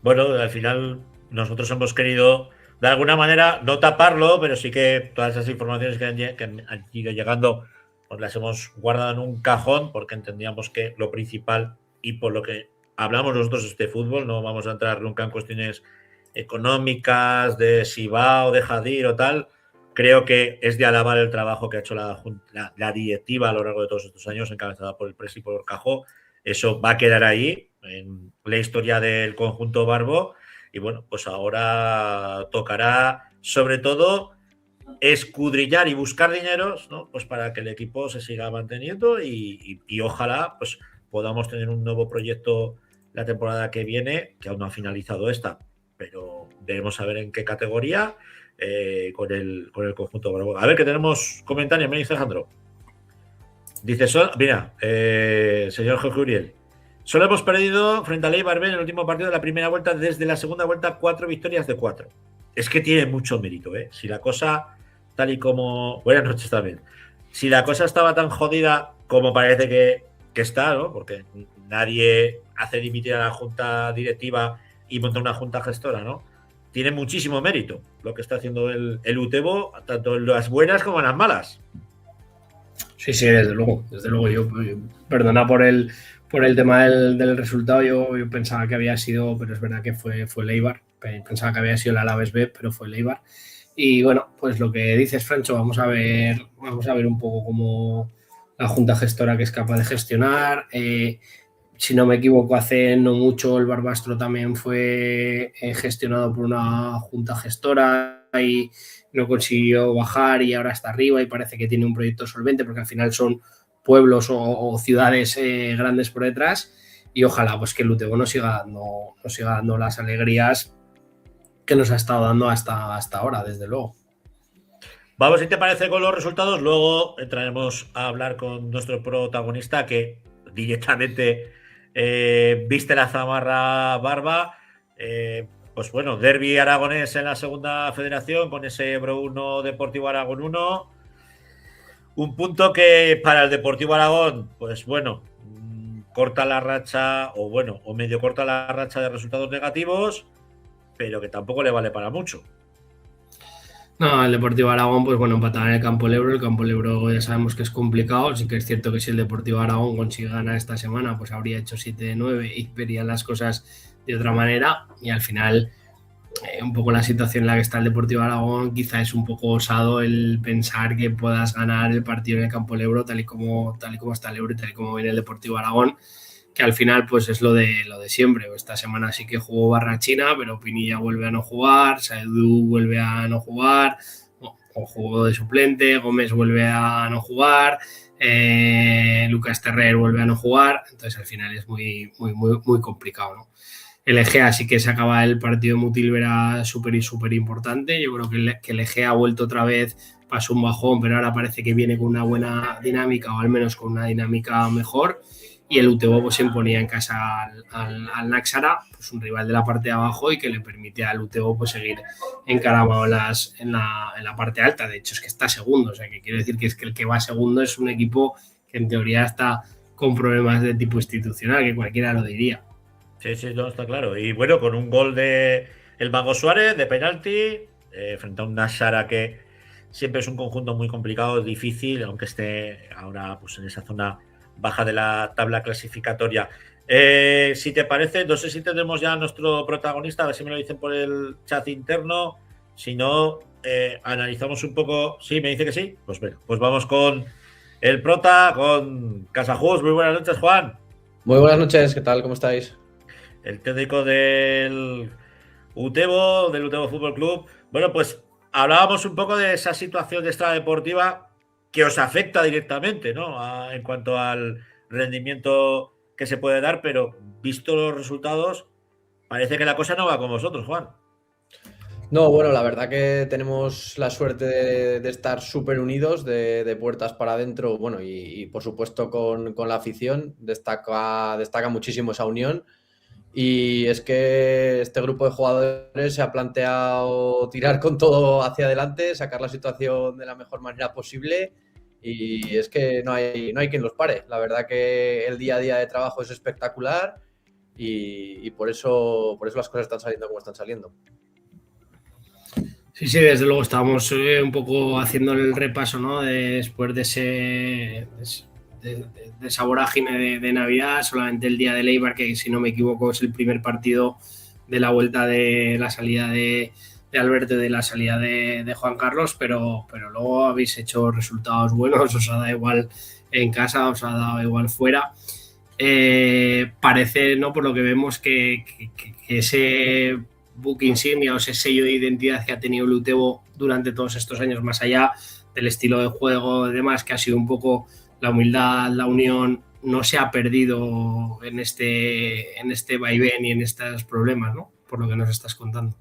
Bueno, al final nosotros hemos querido de alguna manera no taparlo, pero sí que todas esas informaciones que han ido llegando pues las hemos guardado en un cajón, porque entendíamos que lo principal, y por lo que hablamos nosotros de este fútbol, no vamos a entrar nunca en cuestiones económicas de si va o deja de ir o tal. Creo que es de alabar el trabajo que ha hecho la directiva a lo largo de todos estos años, encabezada por el Presi y por Cajó. Eso va a quedar ahí en la historia del conjunto Barbo. Y bueno, pues ahora tocará sobre todo escudriñar y buscar dineros, ¿no? Pues para que el equipo se siga manteniendo y ojalá pues podamos tener un nuevo proyecto la temporada que viene, que aún no ha finalizado esta, pero veremos a ver en qué categoría, con el conjunto Barbo. A ver, que tenemos comentarios, me dice Alejandro. Dice, mira, señor Jorge Uriel, solo hemos perdido frente a Eibar B en el último partido de la primera vuelta. Desde la segunda vuelta, 4 victorias de 4. Es que tiene mucho mérito, ¿eh? Si la cosa, tal y como... Buenas noches también. Si la cosa estaba tan jodida como parece que está, ¿no? Porque nadie hace dimitir a la junta directiva y monta una junta gestora, ¿no? Tiene muchísimo mérito lo que está haciendo el Utebo, tanto en las buenas como en las malas. Sí, desde luego. Yo perdona por el tema del resultado, yo pensaba que había sido, pero es verdad que fue el Eibar. Pensaba que había sido el Alavés B, pero fue el Eibar. Y bueno, pues lo que dices, Francho, vamos a ver un poco cómo la junta gestora que es capaz de gestionar. Si no me equivoco, hace no mucho el Barbastro también fue gestionado por una junta gestora y no consiguió bajar, y ahora está arriba y parece que tiene un proyecto solvente, porque al final son pueblos o ciudades grandes por detrás, y ojalá pues que el Utebo nos siga dando las alegrías que nos ha estado dando hasta ahora, desde luego. Vamos, si te parece, con los resultados. Luego entraremos a hablar con nuestro protagonista, que directamente viste la zamarra Barba. Pues bueno, derbi aragonés en la segunda federación con ese Ebro 1 Deportivo Aragón 1. Un punto que para el Deportivo Aragón, pues bueno, corta la racha, o medio corta la racha de resultados negativos, pero que tampoco le vale para mucho. No, el Deportivo Aragón, pues bueno, empataba en el Campo Lebro. El Campo Lebro ya sabemos que es complicado. Sí que es cierto que si el Deportivo Aragón consigue ganar esta semana, pues habría hecho 7-9 y verían las cosas de otra manera. Y al final, un poco la situación en la que está el Deportivo Aragón, quizá es un poco osado el pensar que puedas ganar el partido en el Campo Lebro tal y como está el Ebro y tal y como viene el Deportivo Aragón, que al final pues es lo de siempre. Esta semana sí que jugó Barrachina, pero Pinilla vuelve a no jugar, Saedu vuelve a no jugar, o jugó de suplente, Gómez vuelve a no jugar, Lucas Terrer vuelve a no jugar, entonces al final es muy complicado, ¿no? El Egea sí que se acaba el partido de Mutilvera súper importante. Yo creo que el Egea ha vuelto otra vez, pasó un bajón, pero ahora parece que viene con una buena dinámica, o al menos con una dinámica mejor. Y el UTEBO pues, se imponía en casa al Náxara, pues un rival de la parte de abajo y que le permite al UTEBO pues, seguir encaramado en la parte alta. De hecho, es que está segundo. O sea, que quiero decir que es que el que va segundo es un equipo que en teoría está con problemas de tipo institucional, que cualquiera lo diría. Sí, no, está claro. Y bueno, con un gol de el Mago Suárez de penalti, frente a un Náxara que siempre es un conjunto muy complicado, difícil, aunque esté ahora pues, en esa zona baja de la tabla clasificatoria. Si te parece, no sé si tenemos ya a nuestro protagonista, a ver si me lo dicen por el chat interno. Si no, analizamos un poco. Sí, me dice que sí. Pues bueno, pues vamos con el prota, con Casajus. Muy buenas noches, Juan. Muy buenas noches, ¿qué tal? ¿Cómo estáis? El técnico del UTEBO Fútbol Club. Bueno, pues hablábamos un poco de esa situación de extradeportiva que os afecta directamente, ¿no? En cuanto al rendimiento que se puede dar, pero visto los resultados, parece que la cosa no va con vosotros, Juan. No, bueno, la verdad que tenemos la suerte de estar súper unidos, de puertas para adentro, bueno, y por supuesto con la afición, destaca muchísimo esa unión. Y es que este grupo de jugadores se ha planteado tirar con todo hacia adelante, sacar la situación de la mejor manera posible. Y es que no hay quien los pare. La verdad que el día a día de trabajo es espectacular y por eso las cosas están saliendo como están saliendo. Sí, desde luego estábamos un poco haciendo el repaso, ¿no? Después de esa vorágine de Navidad, solamente el día de Eibar, que si no me equivoco es el primer partido de la vuelta de la salida de Alberto y de la salida de Juan Carlos, pero luego habéis hecho resultados buenos, os ha dado igual en casa, os ha dado igual fuera. Parece, ¿no? Por lo que vemos que ese buque insignia o ese sello de identidad que ha tenido el UTEBO durante todos estos años, más allá del estilo de juego y demás, que ha sido un poco la humildad, la unión, no se ha perdido en este vaivén y en estos problemas, ¿no? Por lo que nos estás contando.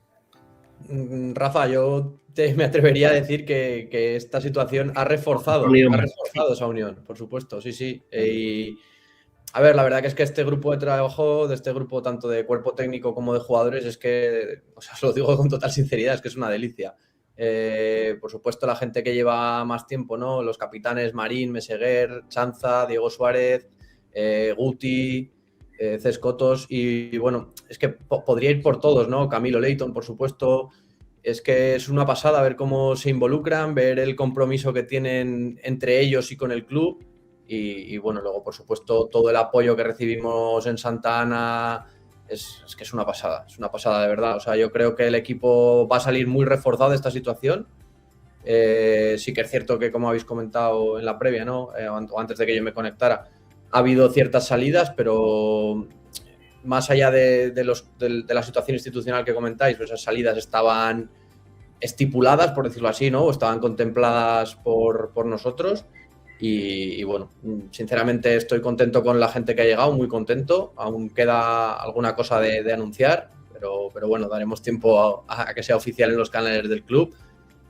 Rafa, yo me atrevería a decir que esta situación ha reforzado esa unión, por supuesto, sí. Y a ver, la verdad que es que este grupo de trabajo, de este grupo tanto de cuerpo técnico como de jugadores, es que, o sea, os lo digo con total sinceridad, es que es una delicia. Por supuesto, la gente que lleva más tiempo, ¿no? Los capitanes Marín, Meseguer, Chanza, Diego Suárez, Guti, Cescotos, y bueno, es que podría ir por todos, ¿no? Camilo Leighton, por supuesto. Es que es una pasada ver cómo se involucran, ver el compromiso que tienen entre ellos y con el club. Y bueno, luego, por supuesto, todo el apoyo que recibimos en Santa Ana es que es una pasada de verdad. O sea, yo creo que el equipo va a salir muy reforzado de esta situación. Sí que es cierto que, como habéis comentado en la previa, ¿no? O antes de que yo me conectara, ha habido ciertas salidas, pero más allá de la situación institucional que comentáis, pues esas salidas estaban estipuladas, por decirlo así, ¿no? O estaban contempladas por nosotros. Y bueno, sinceramente estoy contento con la gente que ha llegado, muy contento. Aún queda alguna cosa de anunciar, pero bueno, daremos tiempo a que sea oficial en los canales del club.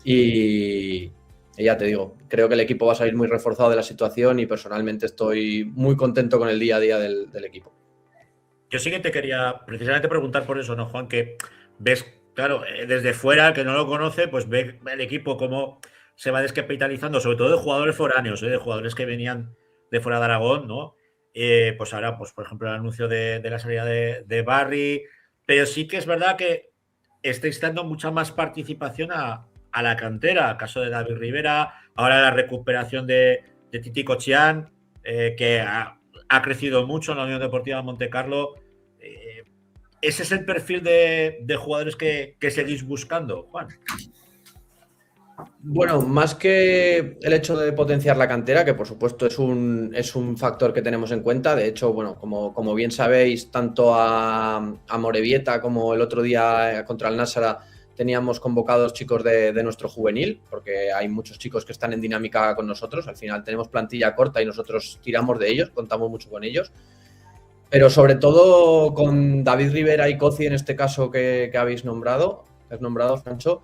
Y ya te digo, creo que el equipo va a salir muy reforzado de la situación y personalmente estoy muy contento con el día a día del equipo. Yo sí que te quería precisamente preguntar por eso, ¿no, Juan? Que ves, claro, desde fuera, el que no lo conoce, pues ve el equipo como se va descapitalizando, sobre todo de jugadores foráneos, de jugadores que venían de fuera de Aragón, ¿no? Pues ahora, pues por ejemplo, el anuncio de la salida de Barry, pero sí que es verdad que estáis dando mucha más participación a la cantera, caso de David Rivera, ahora la recuperación de Titi Cochián, que ha crecido mucho en la Unión Deportiva Montecarlo. ¿Ese es el perfil de jugadores que seguís buscando, Juan? Bueno, más que el hecho de potenciar la cantera, que por supuesto es un factor que tenemos en cuenta. De hecho, bueno, como bien sabéis, tanto a Morevieta como el otro día contra el Nasara teníamos convocados chicos de nuestro juvenil, porque hay muchos chicos que están en dinámica con nosotros. Al final tenemos plantilla corta y nosotros tiramos de ellos, contamos mucho con ellos. Pero sobre todo con David Rivera y Cozi, en este caso que habéis nombrado, Francho,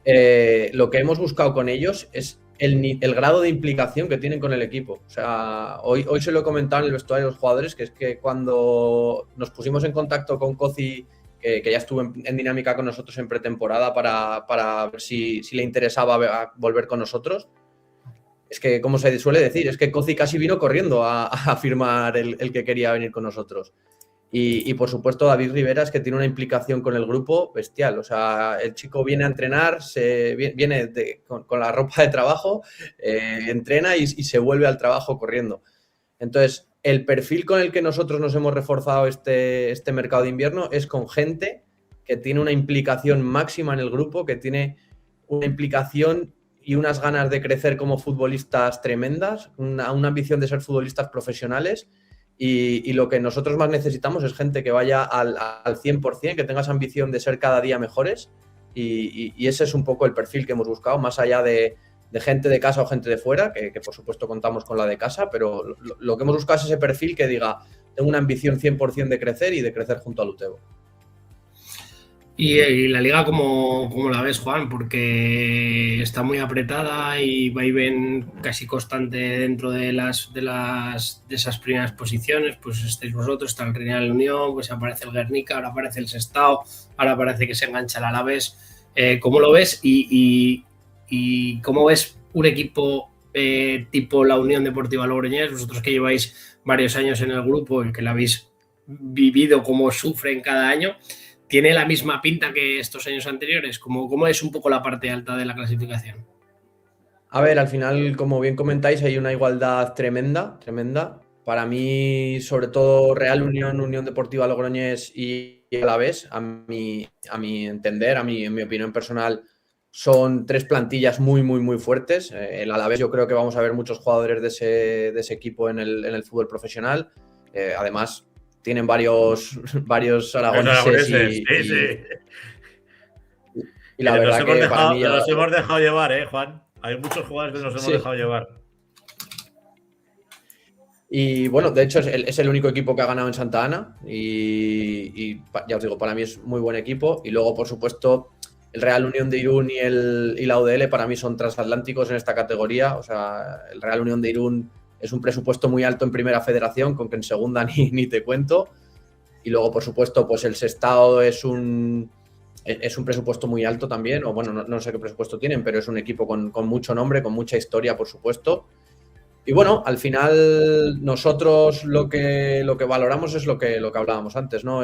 lo que hemos buscado con ellos es el grado de implicación que tienen con el equipo. O sea, hoy se lo he comentado en el vestuario de los jugadores, que es que cuando nos pusimos en contacto con Cozi, que ya estuvo en dinámica con nosotros en pretemporada para ver si le interesaba volver con nosotros, es que, como se suele decir, es que Cozi casi vino corriendo a firmar el que quería venir con nosotros. Y por supuesto, David Rivera es que tiene una implicación con el grupo bestial. O sea, el chico viene a entrenar, viene con la ropa de trabajo, entrena y se vuelve al trabajo corriendo. Entonces, el perfil con el que nosotros nos hemos reforzado este mercado de invierno es con gente que tiene una implicación máxima en el grupo, que tiene una implicación y unas ganas de crecer como futbolistas tremendas, una ambición de ser futbolistas profesionales. Y lo que nosotros más necesitamos es gente que vaya al 100%, que tenga esa ambición de ser cada día mejores, y ese es un poco el perfil que hemos buscado, más allá de gente de casa o gente de fuera, que por supuesto contamos con la de casa, pero lo que hemos buscado es ese perfil que diga, tengo una ambición 100% de crecer y de crecer junto al Utebo. Y la liga, ¿cómo la ves, Juan? Porque está muy apretada y vaivén casi constante dentro de esas primeras posiciones. Pues estáis vosotros, está el Real Unión, pues aparece el Guernica, ahora aparece el Sestao, ahora parece que se engancha el Alavés. ¿Cómo lo ves? Y ¿cómo ves un equipo tipo la Unión Deportiva Logroñés? Vosotros que lleváis varios años en el grupo y que lo habéis vivido como sufren cada año, ¿tiene la misma pinta que estos años anteriores? ¿Cómo es un poco la parte alta de la clasificación? A ver, al final, como bien comentáis, hay una igualdad tremenda. Para mí, sobre todo, Real Unión, Unión Deportiva Logroñés y Alavés, a mi entender, en mi opinión personal, son tres plantillas muy, muy, muy fuertes. El Alavés, yo creo que vamos a ver muchos jugadores de ese equipo en el fútbol profesional. Además, tienen varios aragoneses y la verdad que para mí nos hemos dejado llevar, Juan. Hay muchos jugadores que nos hemos dejado llevar. Y bueno, de hecho es el único equipo que ha ganado en Santa Ana y ya os digo, para mí es muy buen equipo. Y luego, por supuesto, el Real Unión de Irún y la UDL para mí son transatlánticos en esta categoría. O sea, el Real Unión de Irún es un presupuesto muy alto en primera federación, con que en segunda ni te cuento. Y luego, por supuesto, pues el Sestao es un presupuesto muy alto también, o bueno, no sé qué presupuesto tienen, pero es un equipo con mucho nombre, con mucha historia, por supuesto. Y bueno, al final nosotros lo que valoramos es lo que hablábamos antes, ¿no?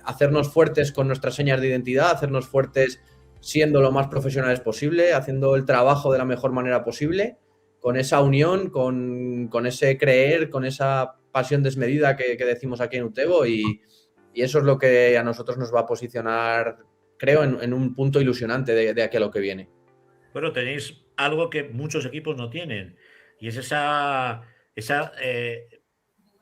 Hacernos fuertes con nuestras señas de identidad, hacernos fuertes siendo lo más profesionales posible, haciendo el trabajo de la mejor manera posible, con esa unión, con ese creer, con esa pasión desmedida que decimos aquí en Utebo, y eso es lo que a nosotros nos va a posicionar, creo, en un punto ilusionante de aquí a lo que viene. Bueno, tenéis algo que muchos equipos no tienen, y es esa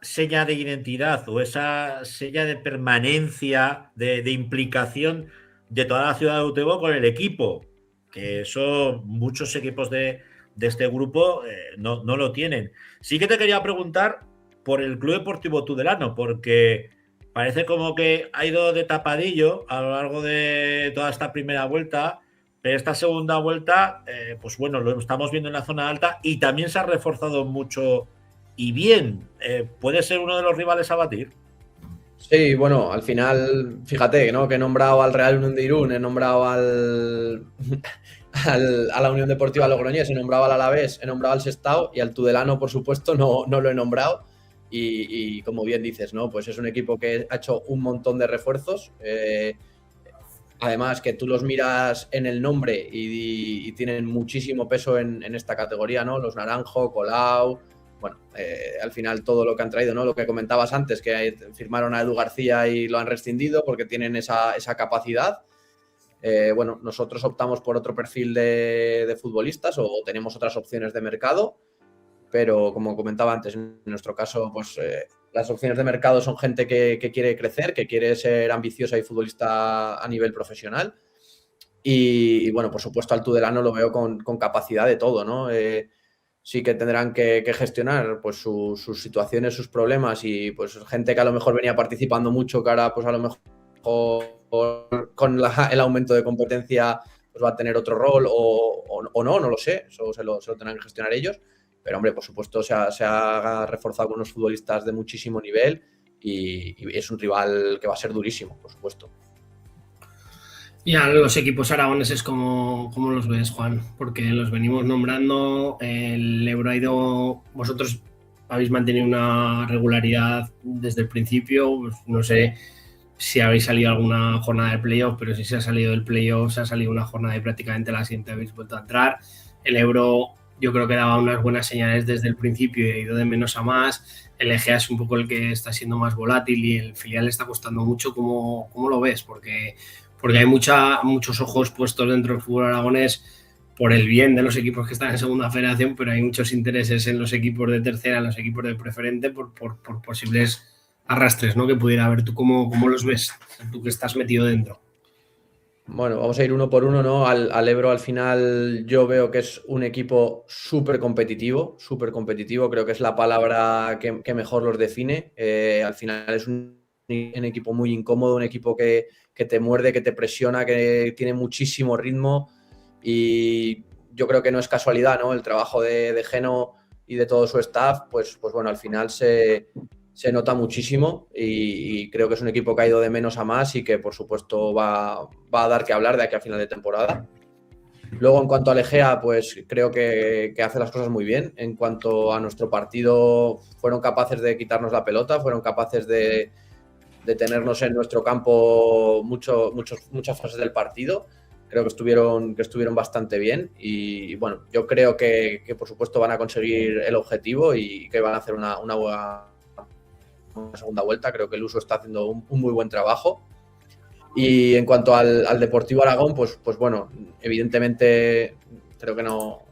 seña de identidad o esa seña de permanencia, de implicación de toda la ciudad de Utebo con el equipo, que eso muchos equipos de este grupo no lo tienen. Sí que te quería preguntar por el Club Deportivo Tudelano, porque parece como que ha ido de tapadillo a lo largo de toda esta primera vuelta, pero esta segunda vuelta, pues bueno, lo estamos viendo en la zona alta y también se ha reforzado mucho y bien. ¿Puede ser uno de los rivales a batir? Sí, bueno, al final, fíjate, ¿no? Que he nombrado al Real Unión de Irún, he nombrado al a la Unión Deportiva Logroñés, he nombrado al Alavés, he nombrado al Sestao y al Tudelano, por supuesto, no lo he nombrado. Y como bien dices, ¿no? Pues es un equipo que ha hecho un montón de refuerzos. Además, que tú los miras en el nombre y tienen muchísimo peso en esta categoría, ¿no? Los Naranjo, Colau, bueno, al final todo lo que han traído, ¿no? Lo que comentabas antes, que firmaron a Edu García y lo han rescindido porque tienen esa capacidad. Bueno, nosotros optamos por otro perfil de futbolistas o tenemos otras opciones de mercado, pero como comentaba antes, en nuestro caso, pues las opciones de mercado son gente que quiere crecer, que quiere ser ambiciosa y futbolista a nivel profesional. Y bueno, por supuesto al Tudelano lo veo con capacidad de todo, ¿no? Sí que tendrán que gestionar pues sus situaciones, sus problemas y pues gente que a lo mejor venía participando mucho, que ahora pues a lo mejor con el aumento de competencia pues va a tener otro rol o no lo sé, eso se lo tendrán que gestionar ellos. Pero, hombre, por supuesto, se ha reforzado con unos futbolistas de muchísimo nivel y es un rival que va a ser durísimo, por supuesto. Y a los equipos aragoneses, ¿cómo los ves, Juan? Porque los venimos nombrando, el Ebro ha ido... Vosotros habéis mantenido una regularidad desde el principio, pues no sé si habéis salido alguna jornada de playoff, pero si se ha salido del playoff, se ha salido una jornada y prácticamente la siguiente habéis vuelto a entrar. El Ebro... Yo creo que daba unas buenas señales desde el principio y ha ido de menos a más. El Egea es un poco el que está siendo más volátil y el filial le está costando mucho. ¿Cómo lo ves? Porque hay muchos ojos puestos dentro del fútbol aragonés por el bien de los equipos que están en segunda federación, pero hay muchos intereses en los equipos de tercera, en los equipos de preferente, por posibles arrastres, ¿no? Que pudiera haber. ¿Tú cómo los ves? Tú que estás metido dentro. Bueno, vamos a ir uno por uno, ¿no? Al Ebro al final yo veo que es un equipo súper competitivo, creo que es la palabra que mejor los define. Al final es un equipo muy incómodo, un equipo que te muerde, que te presiona, que tiene muchísimo ritmo y yo creo que no es casualidad, ¿no? El trabajo de Geno y de todo su staff, pues bueno, al final se nota muchísimo y creo que es un equipo que ha ido de menos a más y que por supuesto va a dar que hablar de aquí a final de temporada. Luego en cuanto a Egea, pues creo que hace las cosas muy bien. En cuanto a nuestro partido, fueron capaces de quitarnos la pelota, fueron capaces de tenernos en nuestro campo muchas fases del partido. Creo que estuvieron bastante bien y bueno, yo creo que por supuesto van a conseguir el objetivo y que van a hacer una buena segunda vuelta. Creo que el Uso está haciendo un muy buen trabajo. Y en cuanto al Deportivo Aragón, pues bueno, evidentemente creo que no,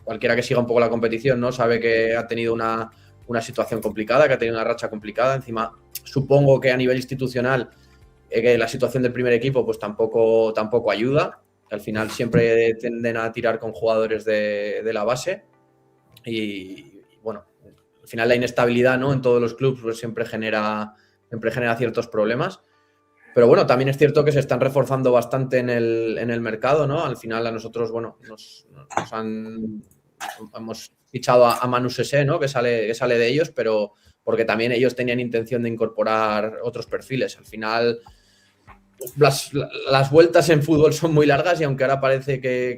cualquiera que siga un poco la competición, ¿no? Sabe que ha tenido una situación complicada, que ha tenido una racha complicada. Encima, supongo que a nivel institucional que la situación del primer equipo pues tampoco ayuda. Al final siempre tienden a tirar con jugadores de la base y bueno, al final la inestabilidad, ¿no? En todos los clubes pues siempre genera ciertos problemas. Pero bueno, también es cierto que se están reforzando bastante en el mercado, ¿no? Al final a nosotros, bueno, hemos fichado a Manu Sese, ¿no? Que sale de ellos, pero porque también ellos tenían intención de incorporar otros perfiles. Al final las vueltas en fútbol son muy largas y aunque ahora parece que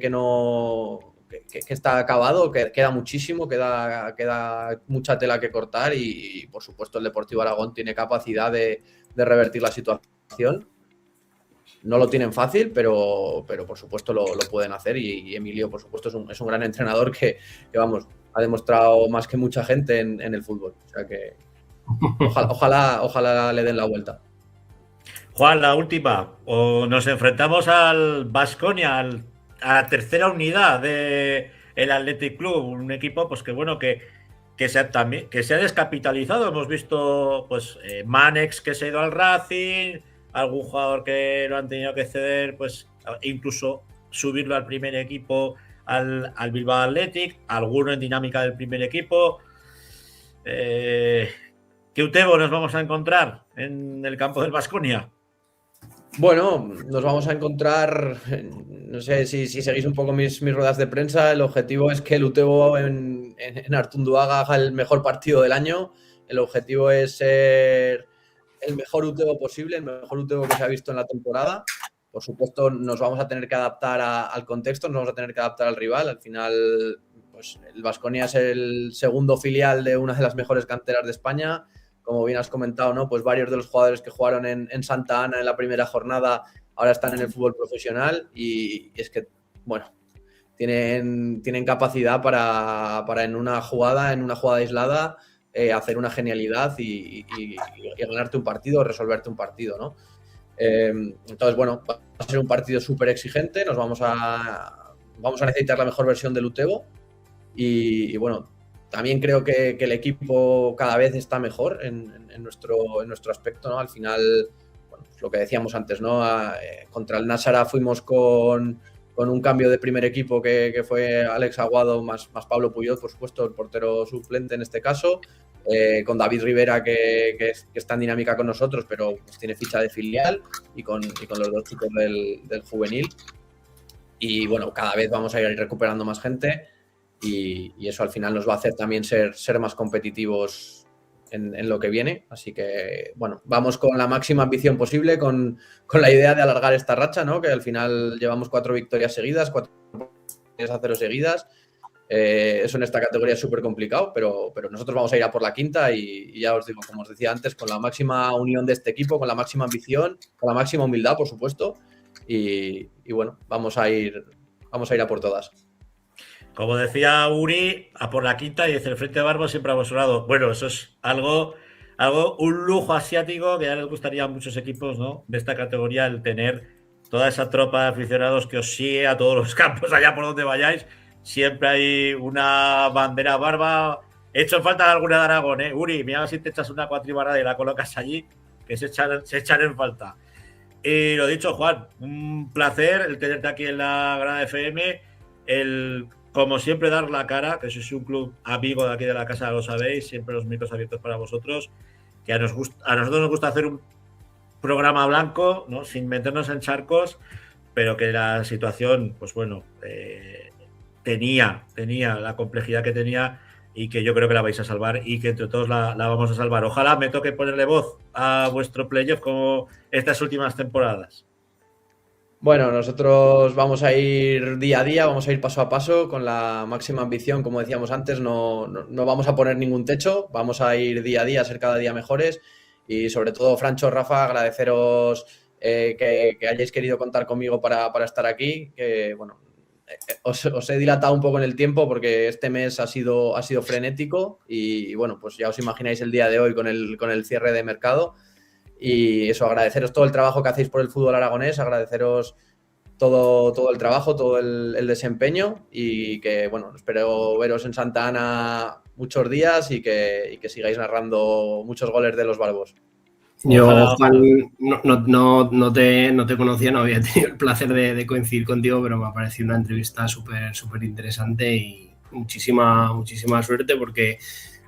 está acabado, que queda muchísimo, queda mucha tela que cortar y por supuesto el Deportivo Aragón tiene capacidad de revertir la situación. No lo tienen fácil, pero por supuesto lo pueden hacer y Emilio, por supuesto, es un gran entrenador que vamos, ha demostrado más que mucha gente en el fútbol. O sea que ojalá le den la vuelta. Juan, la última. Nos enfrentamos al Baskonia, a la tercera unidad del Athletic Club, un equipo pues que bueno que se ha descapitalizado. Hemos visto pues Manex que se ha ido al Racing, algún jugador que lo han tenido que ceder, pues incluso subirlo al primer equipo al Bilbao Athletic, alguno en dinámica del primer equipo. ¿Qué Utebo nos vamos a encontrar en el campo del Baskonia? Bueno, nos vamos a encontrar, no sé si seguís un poco mis ruedas de prensa, el objetivo es que el Utebo en Artunduaga haga el mejor partido del año. El objetivo es ser el mejor Utebo posible, el mejor Utebo que se ha visto en la temporada. por supuesto, nos vamos a tener que adaptar al contexto, nos vamos a tener que adaptar al rival. Al final, pues el Baskonia es el segundo filial de una de las mejores canteras de España. Como bien has comentado, ¿no? Pues varios de los jugadores que jugaron en Santa Ana en la primera jornada ahora están en el fútbol profesional y es que, bueno, tienen capacidad para en una jugada aislada, hacer una genialidad y ganarte un partido o resolverte un partido, ¿no? Entonces, bueno, va a ser un partido súper exigente, vamos a necesitar la mejor versión del Utebo y bueno, también creo que el equipo cada vez está mejor en nuestro aspecto, ¿no? Al final, bueno, pues lo que decíamos antes, ¿no? Contra el Nássara fuimos con un cambio de primer equipo que fue Alex Aguado más Pablo Puyol, por supuesto, el portero suplente en este caso, con David Rivera que está en dinámica con nosotros, pero pues tiene ficha de filial y con los dos chicos del juvenil. Y bueno, cada vez vamos a ir recuperando más gente y eso al final nos va a hacer también ser más competitivos en lo que viene. Así que, bueno, vamos con la máxima ambición posible, con la idea de alargar esta racha, ¿no? Que al final llevamos 4 victorias seguidas, 4-0 seguidas. Eso en esta categoría es súper complicado, pero nosotros vamos a ir a por la quinta y ya os digo, como os decía antes, con la máxima unión de este equipo, con la máxima ambición, con la máxima humildad, por supuesto. Y bueno, vamos a ir a por todas. Como decía Uri, a por la quinta y dice el Frente de Barbo siempre a vuestro lado. Bueno, eso es un lujo asiático que ya les gustaría a muchos equipos, ¿no? De esta categoría, el tener toda esa tropa de aficionados que os sigue a todos los campos, allá por donde vayáis. Siempre hay una bandera barba. He hecho falta alguna de Aragón, ¿eh? Uri, mira si te echas una cuatribarada y la colocas allí, que se echan en falta. Y lo dicho, Juan, un placer el tenerte aquí en la Grada FM. Como siempre, dar la cara, que sois un club amigo de aquí de la casa, lo sabéis, siempre los micros abiertos para vosotros, que a nosotros nos gusta hacer un programa blanco, ¿no? Sin meternos en charcos, pero que la situación, pues bueno, tenía la complejidad que tenía y que yo creo que la vais a salvar y que entre todos la vamos a salvar. Ojalá me toque ponerle voz a vuestro playoff como estas últimas temporadas. Bueno, nosotros vamos a ir día a día, vamos a ir paso a paso con la máxima ambición, como decíamos antes, no vamos a poner ningún techo, vamos a ir día a día, a ser cada día mejores y sobre todo, Francho, Rafa, agradeceros que hayáis querido contar conmigo para estar aquí, que bueno, os he dilatado un poco en el tiempo porque este mes ha sido frenético y bueno, pues ya os imagináis el día de hoy con el cierre de mercado. Y eso, agradeceros todo el trabajo que hacéis por el fútbol aragonés, agradeceros todo el trabajo, todo el desempeño y que, bueno, espero veros en Santa Ana muchos días y que sigáis narrando muchos goles de los Barbos. Yo, Juan, no te conocía, no había tenido el placer de coincidir contigo, pero me ha parecido una entrevista súper interesante y muchísima suerte porque,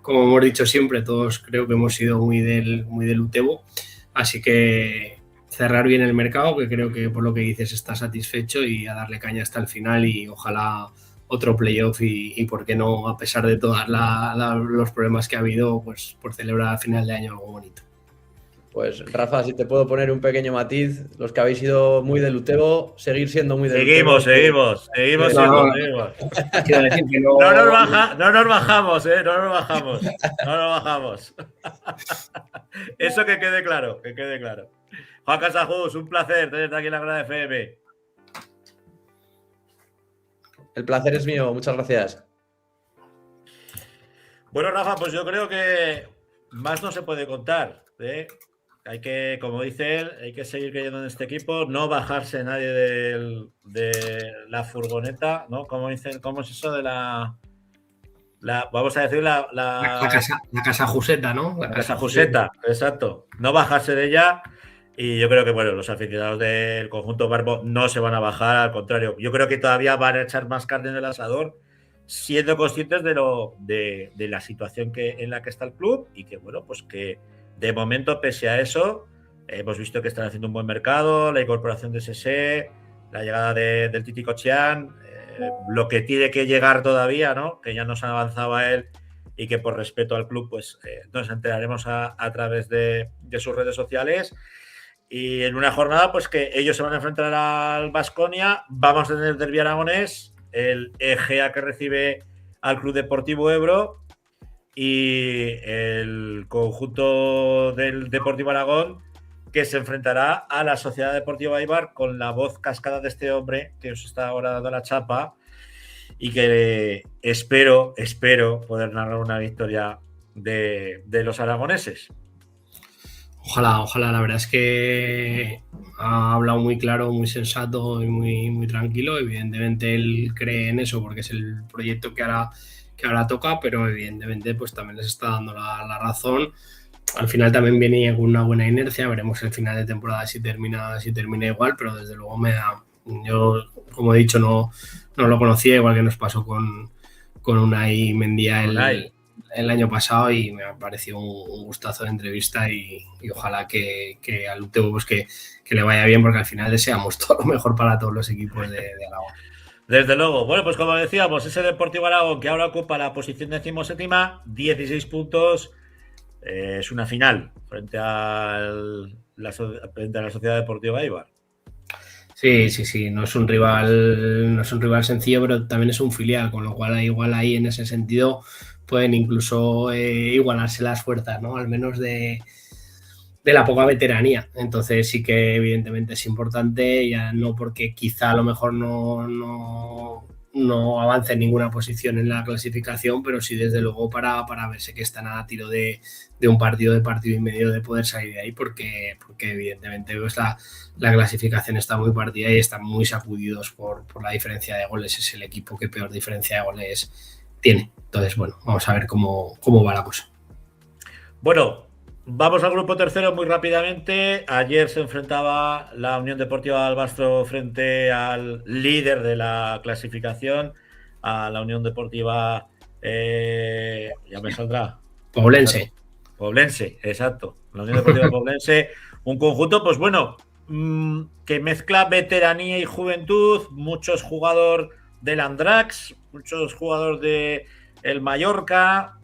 como hemos dicho siempre, todos creo que hemos sido muy del Utebo. Así que cerrar bien el mercado, que creo que por lo que dices está satisfecho y a darle caña hasta el final y ojalá otro playoff y por qué no, a pesar de todos los problemas que ha habido, pues por celebrar a final de año algo bonito. Pues Rafa, si te puedo poner un pequeño matiz, los que habéis sido muy del Utebo, seguir siendo muy del Utebo. Seguimos. No nos bajamos, no nos bajamos. Eso que quede claro. Juan Casajus, un placer tenerte aquí en la Grada FM. El placer es mío, muchas gracias. Bueno, Rafa, pues yo creo que más no se puede contar, ¿eh? Hay que, como dice él, hay que seguir creyendo en este equipo, no bajarse nadie de la furgoneta, ¿no? ¿Cómo es eso de vamos a decir la casa Juseta, ¿no? La casa Juseta, exacto. No bajarse de ella y yo creo que, bueno, los aficionados del conjunto Barbo no se van a bajar, al contrario. Yo creo que todavía van a echar más carne en el asador, siendo conscientes de la situación en la que está el club y que, bueno, pues que de momento, pese a eso, hemos visto que están haciendo un buen mercado, la incorporación de Sese, la llegada del Titi Cochean, lo que tiene que llegar todavía, ¿no? Que ya nos avanzaba él y que por respeto al club, pues nos enteraremos a través de sus redes sociales. Y en una jornada, pues que ellos se van a enfrentar al Baskonia. Vamos a tener derbi aragonés, el Egea que recibe al Club Deportivo Ebro y el conjunto del Deportivo Aragón que se enfrentará a la Sociedad Deportiva Eibar con la voz cascada de este hombre que os está ahora dando la chapa y que espero poder narrar una victoria de los aragoneses. Ojalá, la verdad es que ha hablado muy claro, muy sensato y muy tranquilo. Evidentemente él cree en eso porque es el proyecto que ahora toca, pero evidentemente pues también les está dando la razón. Al final también viene con una buena inercia, veremos el final de temporada si termina igual, pero desde luego yo, como he dicho, no lo conocía, igual que nos pasó con Unai Mendía el año pasado, y me ha parecido un gustazo de entrevista y ojalá que al UTV pues que le vaya bien, porque al final deseamos todo lo mejor para todos los equipos de Aragón. Desde luego. Bueno, pues como decíamos, ese Deportivo Aragón que ahora ocupa la posición 17ª, 16 puntos, es una final frente a la Sociedad Deportiva Eibar. Sí, no es un rival sencillo, pero también es un filial, con lo cual igual ahí en ese sentido pueden incluso igualarse las fuerzas, ¿no? Al menos de la poca veteranía. Entonces sí que evidentemente es importante, ya no porque quizá a lo mejor no avance en ninguna posición en la clasificación, pero sí desde luego para verse que están a tiro de un partido y medio de poder salir de ahí, porque evidentemente pues la clasificación está muy partida y están muy sacudidos por la diferencia de goles. Es el equipo que peor diferencia de goles tiene. Entonces, bueno, vamos a ver cómo va la cosa. Bueno, vamos al grupo tercero muy rápidamente. Ayer se enfrentaba la Unión Deportiva Albastro frente al líder de la clasificación, a la Unión Deportiva, ya me saldrá. Poblense, exacto. La Unión Deportiva Poblense, un conjunto, pues bueno, que mezcla veteranía y juventud, muchos jugadores del Andrax, muchos jugadores de el Mallorca,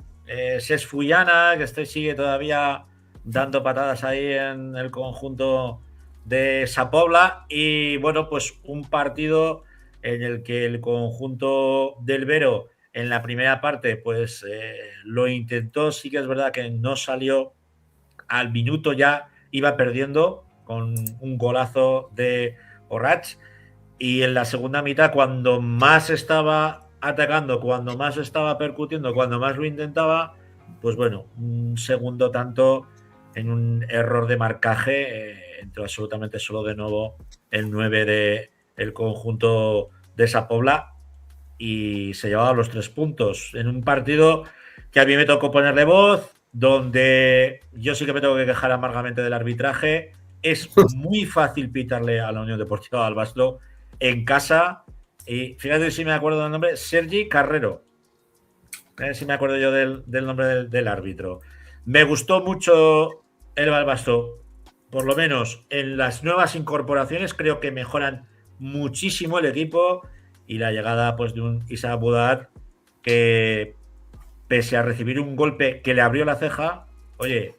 Cesc Fullana, que sigue todavía dando patadas ahí en el conjunto de Sa Pobla, y bueno, pues un partido en el que el conjunto del Vero en la primera parte pues lo intentó. Sí que es verdad que no salió, al minuto ya iba perdiendo con un golazo de Orach, y en la segunda mitad, cuando más estaba atacando, cuando más estaba percutiendo, cuando más lo intentaba, pues bueno, un segundo tanto en un error de marcaje, entró absolutamente solo de nuevo el 9 del conjunto de Sa Pobla y se llevaba los 3 puntos en un partido que a mí me tocó ponerle voz, donde yo sí que me tengo que quejar amargamente del arbitraje. Es muy fácil pitarle a la Unión Deportiva Albastro en casa. Y fíjate si me acuerdo del nombre, Sergi Carrero. Si me acuerdo yo del nombre del árbitro. Me gustó mucho el Albastro, por lo menos en las nuevas incorporaciones. Creo que mejoran muchísimo el equipo, y la llegada pues de un Isa Budad que, pese a recibir un golpe que le abrió la ceja, oye,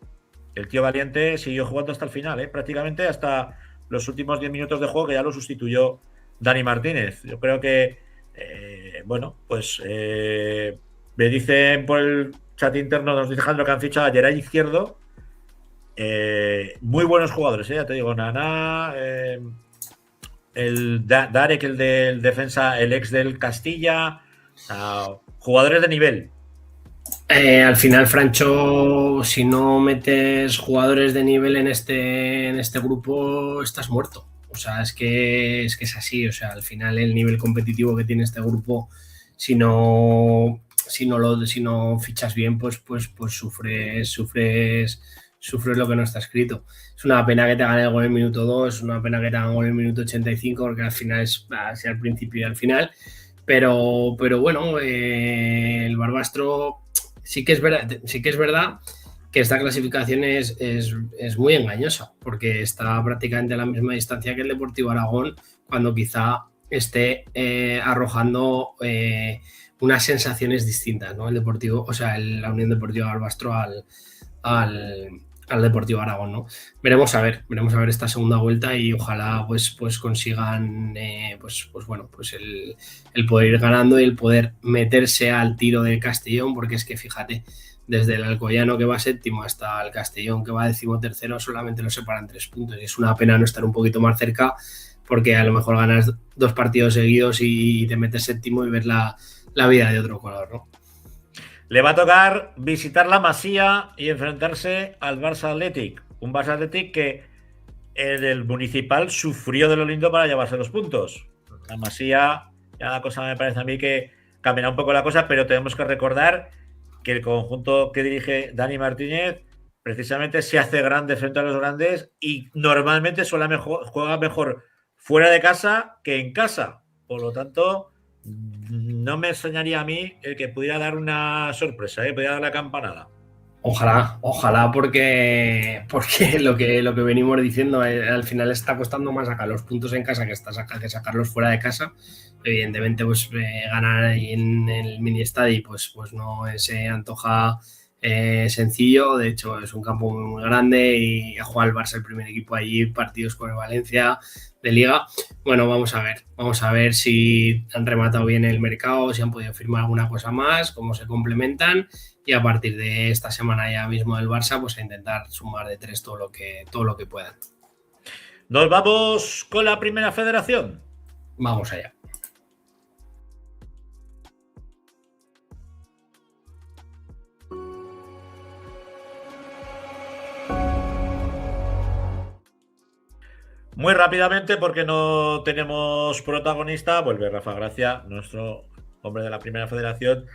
el tío valiente siguió jugando hasta el final, prácticamente hasta los últimos 10 minutos de juego, que ya lo sustituyó Dani Martínez. Yo creo que, bueno, pues me dicen por el chat interno, nos dice Alejandro que han fichado a Geray Izquierdo. Muy buenos jugadores, ya te digo, Naná, el Darek, el del defensa, el ex del Castilla, jugadores de nivel. Al final, Francho, si no metes jugadores de nivel en este grupo, estás muerto. O sea, es que es así. O sea, al final el nivel competitivo que tiene este grupo, si no fichas bien, pues sufres lo que no está escrito. Es una pena que te hagan el gol en el minuto 2, es una pena que te hagan el gol en el minuto 85, porque al final es así al principio y al final. Pero bueno, el Barbastro sí que es verdad que esta clasificación es muy engañosa, porque está prácticamente a la misma distancia que el Deportivo Aragón, cuando quizá esté arrojando unas sensaciones distintas, ¿no? El Deportivo, o sea, la Unión Deportiva Barbastro al al Deportivo Aragón, ¿no? Veremos a ver esta segunda vuelta y ojalá pues consigan pues el poder ir ganando y el poder meterse al tiro del Castellón, porque es que fíjate, desde el Alcoyano que va séptimo hasta el Castellón que va 13º solamente nos separan 3 puntos y es una pena no estar un poquito más cerca, porque a lo mejor ganas 2 partidos seguidos y te metes séptimo y ves la vida de otro color, ¿no? Le va a tocar visitar la Masía y enfrentarse al Barça Athletic. Un Barça Athletic que en el Municipal sufrió de lo lindo para llevarse los puntos. La Masía, ya la cosa me parece a mí que cambiará un poco la cosa, pero tenemos que recordar que el conjunto que dirige Dani Martínez precisamente se hace grande frente a los grandes y normalmente juega mejor fuera de casa que en casa. Por lo tanto, no me extrañaría a mí el que pudiera dar una sorpresa, pudiera dar la campanada. Ojalá, porque lo que venimos diciendo, al final está costando más sacar los puntos en casa que sacarlos fuera de casa. Evidentemente, pues ganar ahí en el mini estadio pues no se antoja sencillo. De hecho, es un campo muy grande y ha jugado el Barça el primer equipo allí, partidos con el Valencia de Liga. Bueno, vamos a ver si han rematado bien el mercado, si han podido firmar alguna cosa más, cómo se complementan, y a partir de esta semana ya mismo del Barça, pues a intentar sumar de 3 todo lo que puedan. ¿Nos vamos con la Primera Federación? Vamos allá. Muy rápidamente, porque no tenemos protagonista, vuelve Rafa Gracia, nuestro hombre de la Primera Federación.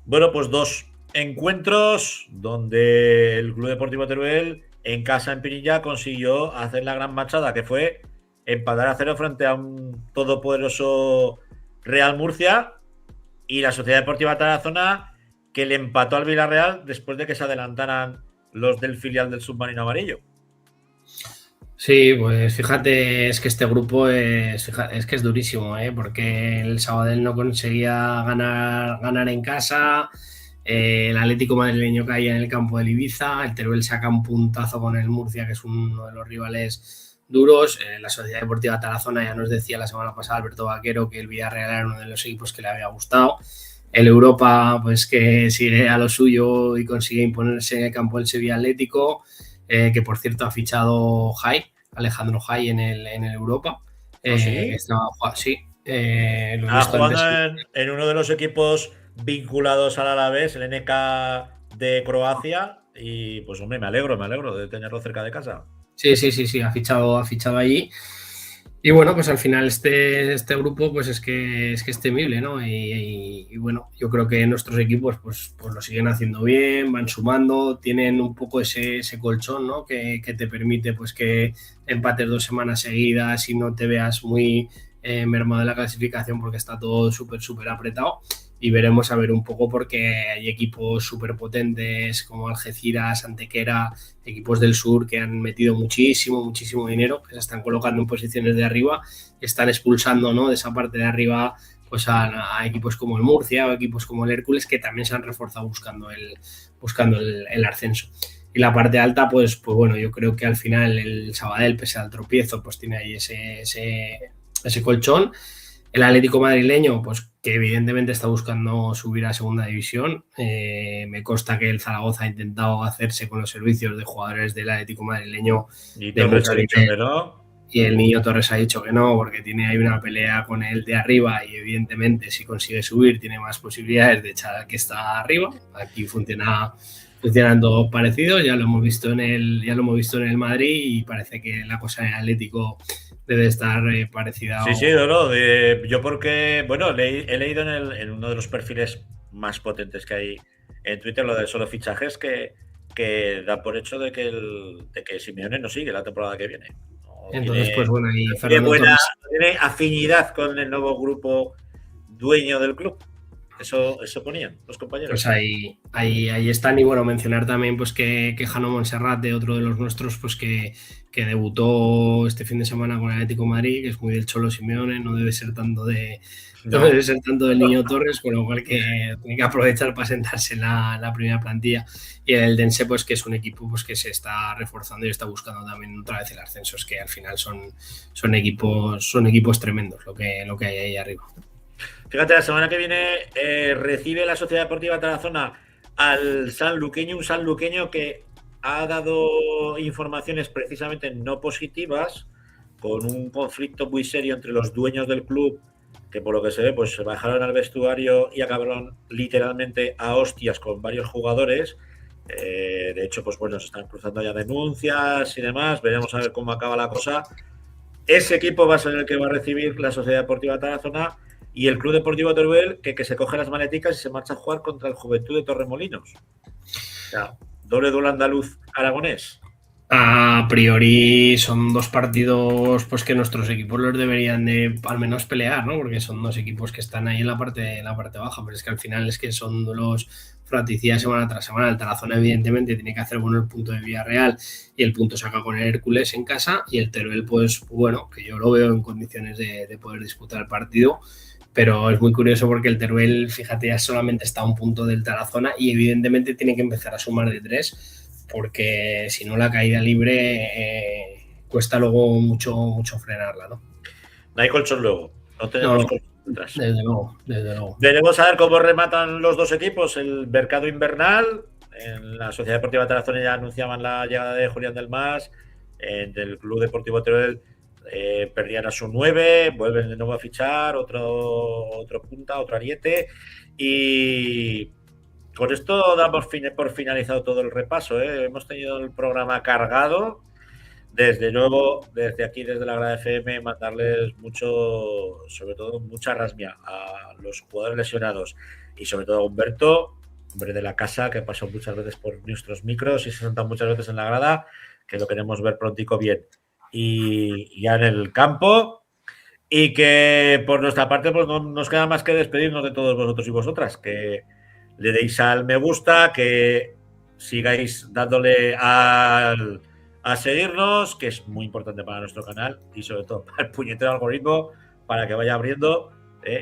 Bueno, pues 2 encuentros donde el Club Deportivo Teruel, en casa en Pinilla, consiguió hacer la gran machada, que fue empatar a 0 frente a un todopoderoso Real Murcia, y la Sociedad Deportiva Tarazona, que le empató al Villarreal después de que se adelantaran los del filial del Submarino Amarillo. Sí, pues fíjate, es que este grupo es que es durísimo, porque el Sabadell no conseguía ganar en casa, el Atlético madrileño caía en el campo del Ibiza, el Teruel saca un puntazo con el Murcia, que es uno de los rivales duros, la Sociedad Deportiva Tarazona ya nos decía la semana pasada Alberto Vaquero que el Villarreal era uno de los equipos que le había gustado, el Europa pues que sigue a lo suyo y consigue imponerse en el campo del Sevilla Atlético, que por cierto ha fichado Alejandro Jai en el Europa. ¿Sí? Jugando en uno de los equipos vinculados al Alavés, el NK de Croacia, y pues hombre, me alegro de tenerlo cerca de casa. Sí, ha fichado allí. Y bueno, pues al final este grupo pues es que es temible, ¿no? Y bueno, yo creo que nuestros equipos pues lo siguen haciendo bien, van sumando, tienen un poco ese colchón, ¿no? Que te permite pues que empates 2 semanas seguidas y no te veas muy mermado de la clasificación, porque está todo súper apretado. Y veremos a ver un poco, porque hay equipos súper potentes como Algeciras, Antequera, equipos del sur que han metido muchísimo dinero, que se están colocando en posiciones de arriba, están expulsando, ¿no?, de esa parte de arriba pues a equipos como el Murcia o equipos como el Hércules, que también se han reforzado buscando el ascenso. Y la parte alta, pues bueno, yo creo que al final el Sabadell, pese al tropiezo, pues tiene ahí ese colchón. El Atlético madrileño, pues que evidentemente está buscando subir a segunda división. Me consta que el Zaragoza ha intentado hacerse con los servicios de jugadores del Atlético madrileño. Y Torres ha dicho que no. Y el Niño Torres ha dicho que no, porque tiene ahí una pelea con el de arriba y evidentemente si consigue subir tiene más posibilidades de echar al que está arriba. Aquí funcionan todos parecidos, ya lo hemos visto en el Madrid, y parece que la cosa en el Atlético debe estar parecida. Sí, no. Yo porque, bueno, he leído en uno de los perfiles más potentes que hay en Twitter, lo de solo fichajes, que da por hecho de que Simeone no sigue la temporada que viene. Entonces, pues bueno, y Fernando tiene afinidad con el nuevo grupo dueño del club. Eso ponían los compañeros. Pues ahí están. Y bueno, mencionar también pues que Jano Monserrate, otro de los nuestros, pues que debutó este fin de semana con el Atlético de Madrid, que es muy del Cholo Simeone, no debe ser tanto del Niño Torres, con lo cual que tiene que aprovechar para sentarse en la primera plantilla. Y el Dense, pues que es un equipo pues que se está reforzando y está buscando también otra vez el ascenso, es que al final son equipos tremendos lo que hay ahí arriba. Fíjate, la semana que viene recibe la Sociedad Deportiva Tarazona al sanluqueño, un sanluqueño que ha dado informaciones precisamente no positivas, con un conflicto muy serio entre los dueños del club, que por lo que se ve, pues se bajaron al vestuario y acabaron literalmente a hostias con varios jugadores. De hecho, pues bueno, se están cruzando ya denuncias y demás. Veremos a ver cómo acaba la cosa. Ese equipo va a ser el que va a recibir la Sociedad Deportiva Tarazona y el Club Deportivo Teruel, que se coge las maleticas y se marcha a jugar contra el Juventud de Torremolinos. O sea, doble duelo andaluz-aragonés. A priori son dos partidos pues que nuestros equipos los deberían de al menos pelear, ¿no? Porque son dos equipos que están ahí en la parte baja, pero es que al final es que son duelos fratricidas semana tras semana. El Tarazona evidentemente tiene que hacer bueno el punto de Villarreal y el punto saca con el Hércules en casa, y el Teruel pues bueno, que yo lo veo en condiciones de poder disputar el partido. Pero es muy curioso porque el Teruel, fíjate, ya solamente está a un punto del Tarazona y evidentemente tiene que empezar a sumar de 3, porque si no la caída libre cuesta luego mucho frenarla, ¿no? No hay colchón luego, no tenemos colchón detrás. Desde luego. Veremos a ver cómo rematan los dos equipos el mercado invernal. En la Sociedad Deportiva Tarazona ya anunciaban la llegada de Julián del Mas, del Club Deportivo Teruel. Perdían a su 9, vuelven de nuevo a fichar otro punta, otro ariete, y con esto damos por finalizado todo el repaso. Hemos tenido el programa cargado. Desde luego, desde aquí, desde la Grada FM, mandarles sobre todo mucha rasmia a los jugadores lesionados y sobre todo a Humberto, hombre de la casa, que pasó muchas veces por nuestros micros y se sentado muchas veces en la grada, que lo queremos ver prontico bien y ya en el campo, y que por nuestra parte pues no nos queda más que despedirnos de todos vosotros y vosotras, que le deis al me gusta, que sigáis dándole a seguirnos, que es muy importante para nuestro canal y sobre todo para el puñetero algoritmo, para que vaya abriendo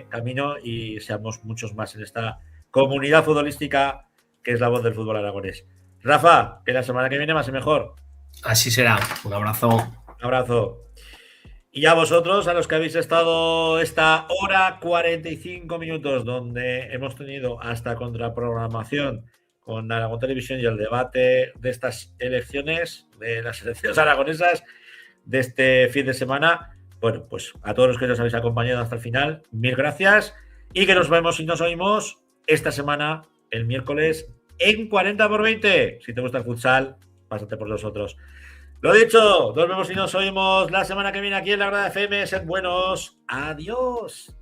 camino y seamos muchos más en esta comunidad futbolística que es la voz del fútbol aragonés. Rafa, que la semana que viene más y mejor. Así será. Un abrazo. Un abrazo. Y a vosotros, a los que habéis estado esta hora 45 minutos, donde hemos tenido hasta contraprogramación con Aragón Televisión y el debate de estas elecciones, de las elecciones aragonesas de este fin de semana. Bueno, pues a todos los que nos habéis acompañado hasta el final, mil gracias, y que nos vemos y nos oímos esta semana, el miércoles, en 40x20. Si te gusta el futsal, pásate por nosotros. Lo dicho, nos vemos y nos oímos la semana que viene aquí en la Grada FM. Sed buenos. Adiós.